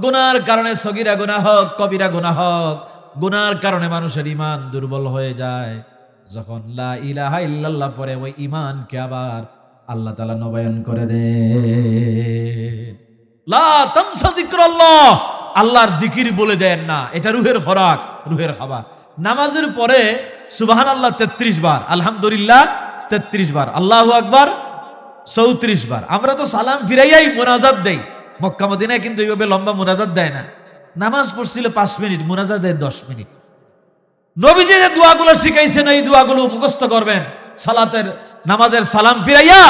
গুনার কারণে সগীরা গুনাহ হোক, কবিরা গুনাহ হোক, গুনার কারণে মানুষের ঈমান দুর্বল হয়ে যায়। যখন লা ইলাহা ইল্লাল্লাহ পড়ে, ওই ঈমানকে আবার আল্লাহ তাআলা নবায়ন করে দেন। লা তানসা যিকরাল্লাহ, আল্লাহর জিকির বলে দেন না। এটা রুহের খোরাক, রুহের খাবার। নামাজের পরে সুবহানাল্লাহ 33 বার, আলহামদুলিল্লাহ 33 বার, আল্লাহু আকবার 34 বার। আমরা তো সালাম ফিরাইয়াই মুনাজাত দেই। মক্কা মদিনায় কিন্তু এইভাবে লম্বা মুনাজাত দেয় না। নামাজ পড়ছিল 5 মিনিট, মুনাজাত দেয় 10 মিনিট। নবীজি যে দোয়াগুলো শিখাইছেন, এই দোয়াগুলো মুখস্থ করবেন। সালাতের নামাজের সালাম ফিরাইয়া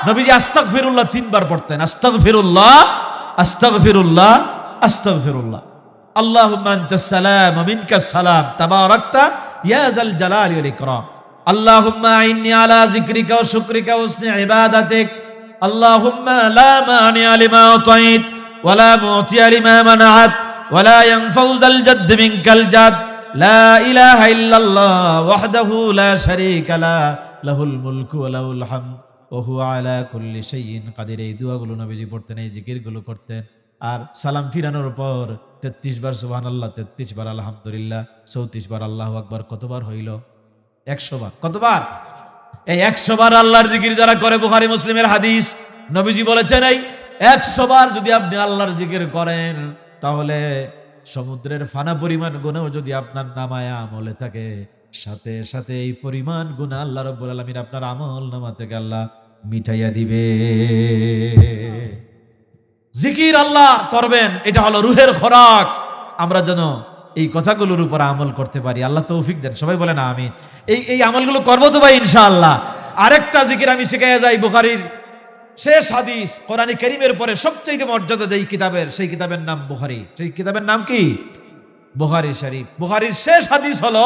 নবীজি আস্তাগফিরুল্লাহ 3 বার পড়তেন। আস্তাগফিরুল্লাহ, আস্তাগফিরুল্লাহ, আস্তাগফিরুল্লাহ। আল্লাহুম্মা আনতাস সালাম ওয়া মিনকাস সালাম, তাবারাকতা ইয়া যাল জালালি ওয়াল ইকরাম। আল্লাহুম্মা আইন্নি আলা যিকরিকা ওয়া শুকরিকা ওয়া হুসনি ইবাদাতিক। আল্লাহুম্মা লা মানিআ লিমা আতাইত ওয়া লা মুতিয়া লিমা মানাআত ওয়া লা ইয়ানফাউ যাল জাদ্দ মিনকাল জাদ। লা ইলাহা ইল্লাল্লাহ ওয়াহদাহু লা শারীকা লা, লাহুল মুলকু ওয়া লাহুল হামদ ওয়া হুয়া আলা কুল্লি শাইইন কাদির। এই দোয়াগুলো নবীজি পড়তেন, এই জিকিরগুলো করতেন। আর সালাম ফিরানোর পর 33 বার সুবহানাল্লাহ, 33 বার আলহামদুলিল্লাহ, 34 বার আল্লাহু আকবার। কতবার হইল? 100 বার। কতবার? এই 100 বার আল্লাহর জিকির যারা করে, বুখারী মুসলিমের হাদিস, নবীজি বলেছেন এই 100 বার যদি আপনি আল্লাহর জিকির করেন, তাহলে সমুদ্রের ফানা পরিমাণ গুনাহ যদি আপনার নামায় আমলে থাকে, সাথে সাথে এই পরিমাণ গুনাহ আল্লাহ রাব্বুল আলামিন আপনার আমল নামা থেকে আল্লাহ মিটাইয়া দিবে। জিকির আল্লাহ করবেন, এটা হলো রুহের খোরাক। আমরা যেন এই কথাগুলোর উপর আমল করতে পারি, আল্লাহ তৌফিক দেন। সবাই বলেন আমিন। এই আমলগুলো করবো তো ভাই ইনশাআল্লাহ। আরেকটা জিকির আমি শিখাইয়া যাই, বুখারীর শেষ হাদিস, কোরআনে কারীমের পরে সবচেয়ে মর্যাদা যেই কিতাবের, সেই কিতাবের নাম বুখারী। সেই কিতাবের নাম কি? বুখারী শরীফ। বুখারীর শেষ হাদিস হলো,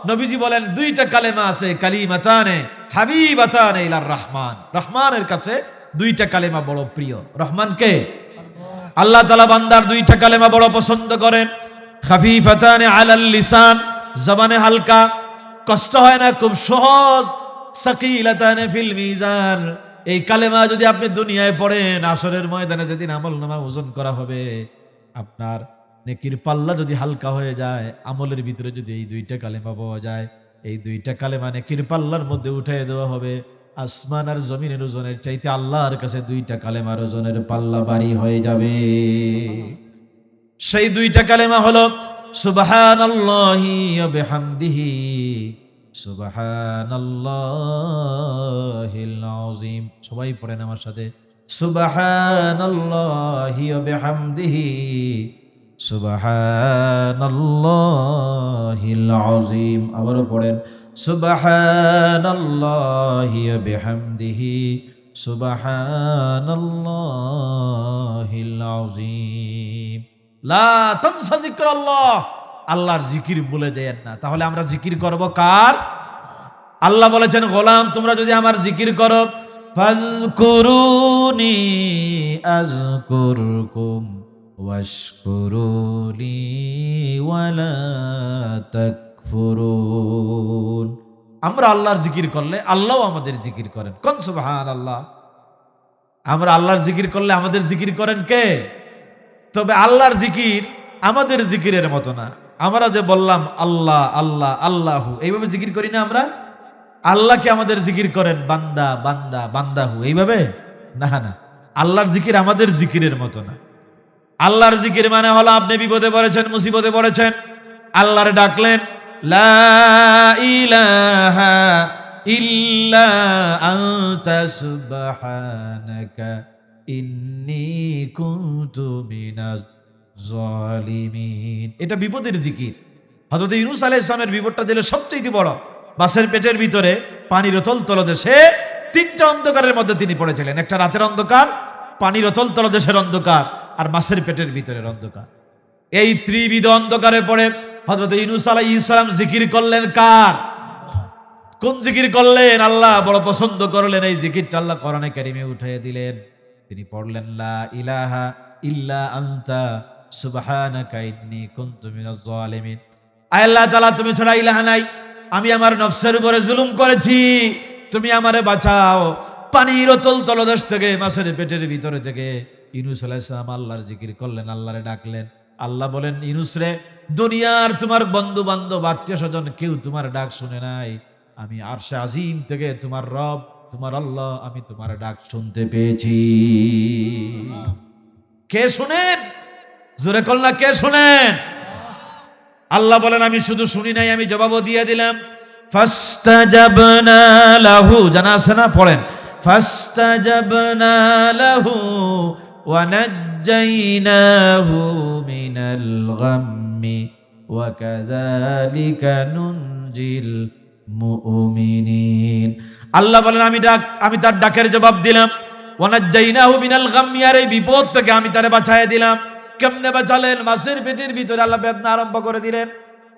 নবীজি বলেন 2টা কালেমা আছে, কালিমাতানে হাবিবাতানে ইলার রহমান। রহমানের কাছে 2টা কালেমা বড় প্রিয়। রহমান কে? আল্লাহ তাআলা বান্দার 2টা কালেমা বড় পছন্দ করেন। খাফিফাতান আলাল লিসান, জবানে হালকা, কষ্ট হয় না, খুব সহজ। সাকিলাতান ফিল মিজান, এই কালেমা যদি আপনি দুনিয়ায় পড়েন, আসরের ময়দানে যেদিন আমলনামা ওজন করা হবে, আপনার নেকির পাল্লা যদি হালকা হয়ে যায়, আমলের ভিতরে যদি এই দুইটা কালেমা পাওয়া যায়, এই দুইটা কালেমা নেকির পাল্লার মধ্যে উঠিয়ে দেওয়া হবে। আসমান আর জমিনের ওজনের চাইতে আল্লাহর কাছে দুইটা কালেমার ওজনের পাল্লা ভারী হয়ে যাবে। সেই দুইটা কালেমা হলো সুবহানাল্লাহি ওয়া বিহামদিহি, সুবহানাল্লাহিল আযীম। সবাই পড়েন আমার সাথে, সুবহানাল্লাহি ওয়া বিহামদিহি, সুবহানাল্লাহিল আযীম। আবারও পড়েন, সুবহানাল্লাহি ওয়া বিহামদিহি, সুবহানাল্লাহিল আযীম। লা তানসা যিকরাল্লাহ, আল্লাহর জিকির ভুলে যায়েন না। তাহলে আমরা জিকির করব কার? আল্লাহ বলেছেন, গোলাম তোমরা যদি আমার জিকির করো, ফাযকুরুনি আযকুরকুম ওয়াশকুরুলি ওয়ালা তাকফুরুন। আমরা আল্লাহর জিকির করলে আল্লাহও আমাদের জিকির করেন। কোন সুবহানাল্লাহ। আমরা আল্লাহর জিকির করলে আমাদের জিকির করেন কে? তবে আল্লাহর জিকির আমাদের জিকিরের মতো না। আমরা যে বললাম আল্লাহ আল্লাহ আল্লাহু, এইভাবে জিকির করি না আমরা। আল্লাহকে আমাদের জিকির করেন বান্দা বান্দা বান্দাহু, এইভাবে না না। আল্লাহর জিকির আমাদের জিকিরের মতো না। আল্লাহর জিকির মানে হলো আপনি বিপদে পড়েছেন, মুসিবতে পড়েছেন, আল্লাহরে ডাকলেন, লা ইলাহা ইল্লা আনতা সুবহানাকা ইন্নী কুনতু মিনাজ জালিমিন। এটা বিপদের জিকির। হযরত ইউনূস আলাইহিস সালামের বিপদটা দিলে সবচেয়ে বড়। মাছের পেটের ভিতরে পানির অতল তলদেশে তিনটা অন্ধকারের মধ্যে তিনি পড়েছিলেন। একটা রাতের অন্ধকার, পানির অতল তলদেশের অন্ধকার, আর মাছের পেটের ভিতরের অন্ধকার। এই ত্রিবিধ অন্ধকারে পড়ে হযরত ইউনূস আলাইহিস সালাম জিকির করলেন কার? কোন জিকির করলেন? আল্লাহ বড় পছন্দ করলেন এই জিকিরটা, আল্লাহ কোরআনে কারিমে উঠিয়ে দিলেন। তিনি পড়লেন, লা ইলাহা ইল্লা আনতা সুবহানাকা ইন্নী কুনতু মিনাজ জালিমিন। আয় আল্লাহ তাআলা, তুমি ছাড়া ইলাহা নাই, আমি আমার নফসের উপরে জুলুম করেছি, তুমি আমারে বাঁচাও। পানির অতল তলদেশ থেকে, মাছের পেটের ভিতরে থেকে ইউনূস আলাইহিস সালাম আল্লাহর জিকির করলেন, আল্লাহরে ডাকলেন। আল্লাহ বলেন, ইউনূস রে, দুনিয়ার তোমার বন্ধু বান্ধব আত্মীয় স্বজন কেউ তোমার ডাক শুনে নাই, আমি আরশে আজিম থেকে তোমার রব, তোমার আল্লাহ, আমি তোমার ডাক শুনতে পেয়েছি। কে শুনেন? জোরে কল্লা, কে শুনেন? আল্লাহ বলেন, আমি শুধু শুনি নাই, আমি জবাবও দিয়ে দিলাম। ফাস্তাজাবনা লাহু, জানা আছে না? পড়েন, ফাস্তাজাবনা লাহু ওয়া নাজ্জাইনাহু মিনাল গাম্মি ওয়া কাযালিকা নুনজিল মুমিনিন। আল্লাহ বলেন, আমি তার ডাকের জবাব দিলাম। ওয়া নাজ্জাইনাহু মিনাল গাম্মি, আর এই বিপদ থেকে আমি তারে বাঁচায় দিলাম। কেমনে বাঁচালেন? মাছের পেটের ভিতরে আল্লাহ বেদনা আরম্ভ করে দিলেন।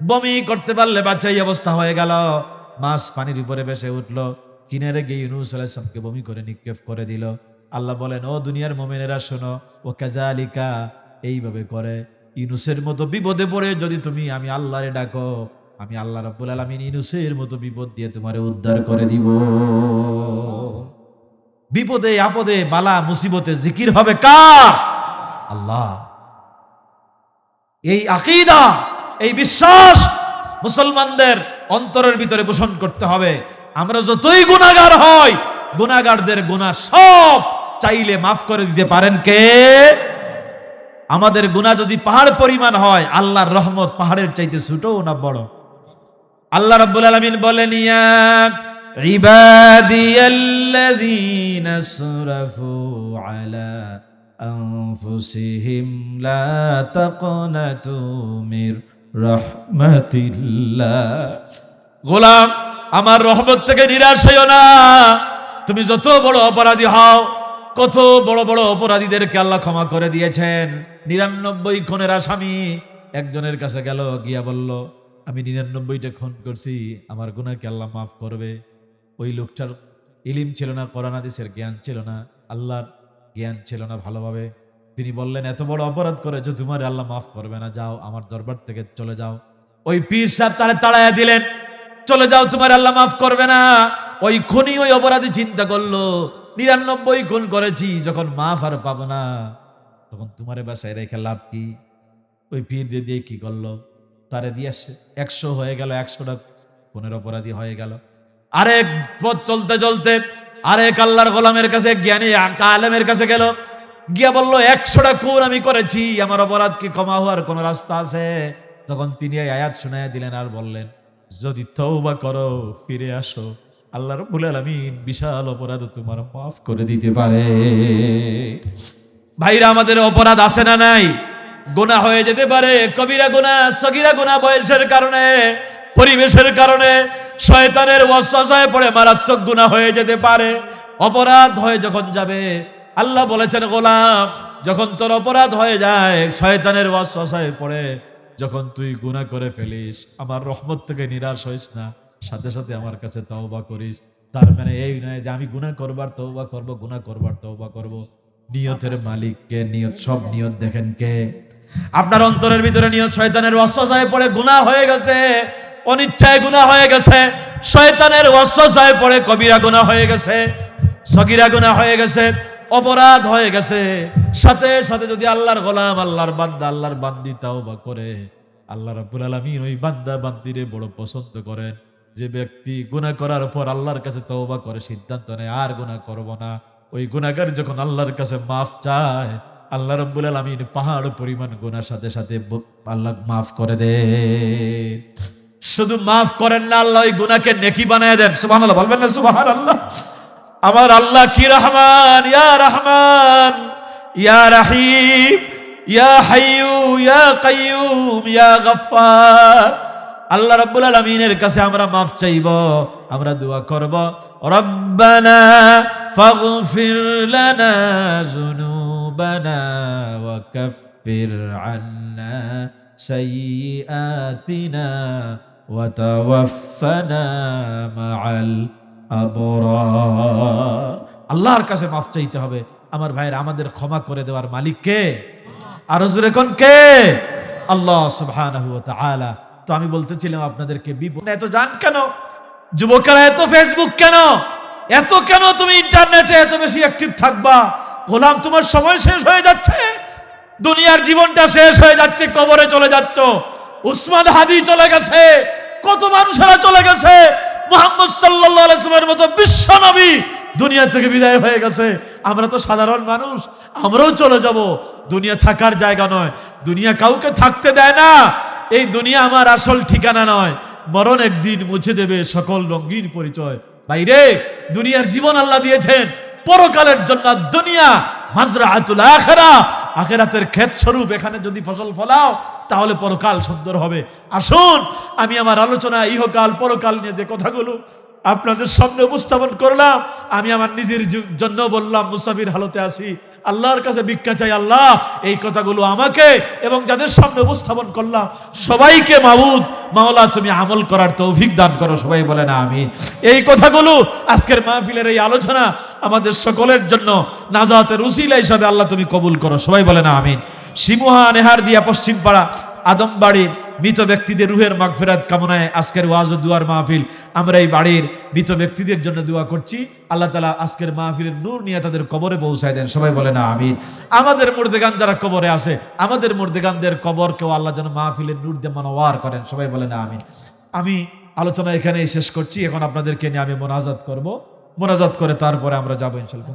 বমি করতে পারলে বাঁচাই অবস্থা হয়ে গেল। মাছ পানির উপরে ভেসে উঠলো, কিনারে গিয়ে ইউনূস আলাইহিস সালামকে বমি করে নিক্ষেপ করে দিল। আল্লাহ বলেন, ও দুনিয়ার মুমিনেরা শোনো, ও কাযালিকা, এইভাবে করে ইউনূসের মতো বিপদে পড়ে যদি তুমি আমি আল্লাহরে ডাকো, আমি আল্লাহ রাব্বুল আলামিন ইউনূসের মতো বিপদ দিয়ে তোমারে উদ্ধার করে দিব। বিপদে আপদে বালা মুসিবতে জিকির হবে কার? আল্লাহ। এই আকীদা, এই বিশ্বাস মুসলমানদের অন্তরের ভিতরে পোষণ করতে হবে। আমরা যতই গুনাহগার হই, গুনাহগারদের গুনাহ সব চাইলে মাফ করে দিতে পারেন কে? আমাদের গুনাহ যদি পাহাড় পরিমাণ হয়, আল্লাহর রহমত পাহাড়ের চাইতে ছোট না বড়? আল্লাহ রাব্বুল আলামিন বলেন, ইয়া ইবাদিয়াল্লাযীনা আসরাফু আলা আনফুসিহিম লা তাকনাতু মির রাহমাতিল্লাহ। গোলাম, আমার রহমত থেকে নিরাশ হইও না। তুমি যত বড় অপরাধী হও, কত বড় বড় অপরাধীদেরকে আল্লাহ ক্ষমা করে দিয়েছেন। 99 খুনের আসামি একজনের কাছে গেল, গিয়া বলল, আমি 99টা খুন করছি, আমার গুনাহকে আল্লাহ মাফ করবে। ওই লোকটার ইলম ছিল না, কোরআন হাদিসের জ্ঞান ছিল না, আল্লাহর জ্ঞান ছিল না ভালোভাবে। তিনি বললেন, এত বড় অপরাধ করেছো, তোমার আল্লাহ মাফ করবে না, যাও আমার দরবার থেকে চলে যাও। ওই পীর সাহেব তারে তাড়াইয়া দিলেন, চলে যাও, তোমার আল্লাহ মাফ করবে না। ওই খুনি, ওই অপরাধী চিন্তা করলো 99 খুন করেছি, যখন মাফ আর পাবো না, তখন তোমারে বাসায় রেখে লাভ কি? ওই পীর দিয়ে কি করলো, তারে দিয়ে 100 হয়ে গেল, 100টা খুনের অপরাধী হয়ে গেল। আরেক পথ চলতে চলতে আরেক আল্লাহর গোলামের কাছে, জ্ঞানী আলেমের কাছে গেল, গিয়া বললো 100টা খুন আমি করেছি, আমার অপরাধ কি ক্ষমা হওয়ার কোন রাস্তা আছে? তখন তিনি এই আয়াত শুনাইয়া দিলেন আর বললেন, যদি তওবা করো, ফিরে আসো, আল্লাহ রাব্বুল আলামিন বিশাল অপরাধ তোমার মাফ করে দিতে পারে। ভাইরা, আমাদের অপরাধ আছে না নাই? গুনাহ হয়ে যেতে পারে, কবিরা গুনাহ, সগীরা গুনাহ, বয়সের কারণে, পরিবেশের কারণে, শয়তানের ওয়াসওয়াসায় পড়ে মারাত্মক গুনাহ হয়ে যেতে পারে। অপরাধ হয়ে যখন যাবে, আল্লাহ বলেছেন, গোলাম, যখন তোর অপরাধ হয়ে যায়, শয়তানের ওয়াসওয়াসায় পড়ে যখন তুই গুনাহ করে ফেলিস, আমার রহমত থেকে নিরাশ হইস না, সাথে সাথে আমার কাছে তওবা করিস। তার মানে এই নয় যে আমি গুনাহ করবার তওবা করব, গুনাহ করবার তওবা করব। নিয়তের মালিক কে? নিয়ত, সব নিয়ত দেখেন কে? আপনার অন্তরের ভিতরে নিয়ত শয়তানের ওয়াসওয়াসায় পড়ে গুনাহ হয়ে গেছে, অনিচ্ছায় গুনাহ হয়ে গেছে, শয়তানের ওয়াসওয়াসায় পড়ে কবিরা গুনাহ হয়ে গেছে, সগীরা গুনাহ হয়ে গেছে, অপরাধ হয়ে গেছে, সাথে সাথে যদি আল্লাহর গোলাম, আল্লাহর বান্দা, আল্লাহর বান্দি তাওবা করে, আল্লাহ রাব্বুল আলামিন ওই বান্দা বান্দিরে বড় পছন্দ করেন। যে ব্যক্তি গুনাহ করার পর আল্লাহর কাছে তওবা করে, সিদ্ধান্ত নেয় আর গুনাহ করব না, ওই গুনাহগার যখন আল্লাহর কাছে মাফ চায়, আল্লাহ রাব্বুল আলামিন পাহাড় পরিমাণ গুনার সাথে সাথে আল্লাহ মাফ করে দেন। শুধু মাফ করেন না, আল্লাহ ওই গুনাহকে নেকি বানায় দেন। সুবহানাল্লাহ, বলবেন না সুবহানাল্লাহ? আমার আল্লাহ কি রহমান, ইয়া রাহিম, ইয়া হাইয়ু, ইয়া কাইয়ুম, ইয়া গফফার। আল্লাহ রাব্বুল আলামিনের কাছে আমরা মাফ চাইব, আমরা দোয়া করব, রব্বানা ফাগফির লানা যুনুবানা ওয়া কাফফির আন্না সাইয়্যাতিনা ওয়া তাওয়াফফানা মাআল আবরার। আল্লাহর কাছে মাফ চাইতে হবে। আমার ভাইয়ের, আমাদের ক্ষমা করে দেওয়ার মালিক কে? আরো জোরে কোন কে? আল্লাহ সুবহানাহু ওয়া তাআলা। তো আমি বলতেছিলাম আপনাদেরকে, বিপদ এত জান কেন? যুবকেরা এত ফেসবুক কেন? এত কেন তুমি ইন্টারনেটে এত বেশি অ্যাক্টিভ থাকবা? গোলাম, তোমার সময় শেষ হয়ে যাচ্ছে, দুনিয়ার জীবনটা শেষ হয়ে যাচ্ছে, কবরে চলে যাচ্ছ। উসমান হাদি চলে গেছে, কত মানুষেরা চলে গেছে, মুহাম্মদ সাল্লাল্লাহু আলাইহি ওয়াসাল্লামের মতো বিশ্ব নবী দুনিয়া থেকে বিদায় হয়ে গেছে। আমরা তো সাধারণ মানুষ, আমরাও চলে যাব। দুনিয়া থাকার জায়গা নয়, দুনিয়া কাউকে থাকতে দেয় না। এই দুনিয়া আমার আসল ঠিকানা নয়, মরণ একদিন মুছে দেবে সকল রঙিন পরিচয়। বাইরে দুনিয়ার জীবন আল্লাহ দিয়েছেন পরকালের জন্য। দুনিয়া মাজরাআতুল আখিরাহ, আখিরাতের ক্ষেত স্বরূপ। এখানে যদি ফসল ফলাও তাহলে পরকাল সুন্দর হবে। আসুন, আমি আমার আলোচনা ইহকাল পরকাল নিয়ে যে কথাগুলো আপনাদের সামনে উপস্থাপন করলাম, আমি আমার নিজের জন্য বললাম, মুসাফির হালতে আছি, আল্লাহর কাছে ভিক্ষা চাই, আল্লাহ এই কথাগুলো আমাকে এবং যাদের সামনে উপস্থাপন করলাম সবাইকে মাবুদ মাওলা তুমি আমল করার তৌফিক দান করো। সবাই বলেন আমিন। এই কথাগুলো, আজকের মাহফিলের এই আলোচনা আমাদের সকলের জন্য নাজাতের উসিলা হিসাবে আল্লাহ তুমি কবুল করো। সবাই বলেন আমিন। শিমুহা নেহারদিয়া পশ্চিমপাড়া আদমবাড়ির মৃত ব্যক্তিদের রুহের মাগফিরাত কামনায় আজকের ওয়াজ ও দুয়ার মাহফিল। আমরা এই বাড়ির মৃত ব্যক্তিদের জন্য দোয়া করছি, আল্লাহ তাআলা আজকের মাহফিলের নূর নিয়ে তাদের কবরে পৌঁছায় দেন। সবাই বলেন আমিন। আমাদের মুর্দেগান যারা কবরে আছে, আমাদের মুর্দেগানদের কবরকেও আল্লাহ যেন মাহফিলের নূর দিয়ে মানওয়ার করেন। সবাই বলেন আমিন। আমি আলোচনা এখানেই শেষ করছি। এখন আপনাদেরকে নিয়ে আমি মোনাজাত করব, মোনাজাত করে তারপরে আমরা যাবো ইনশাআল্লাহ।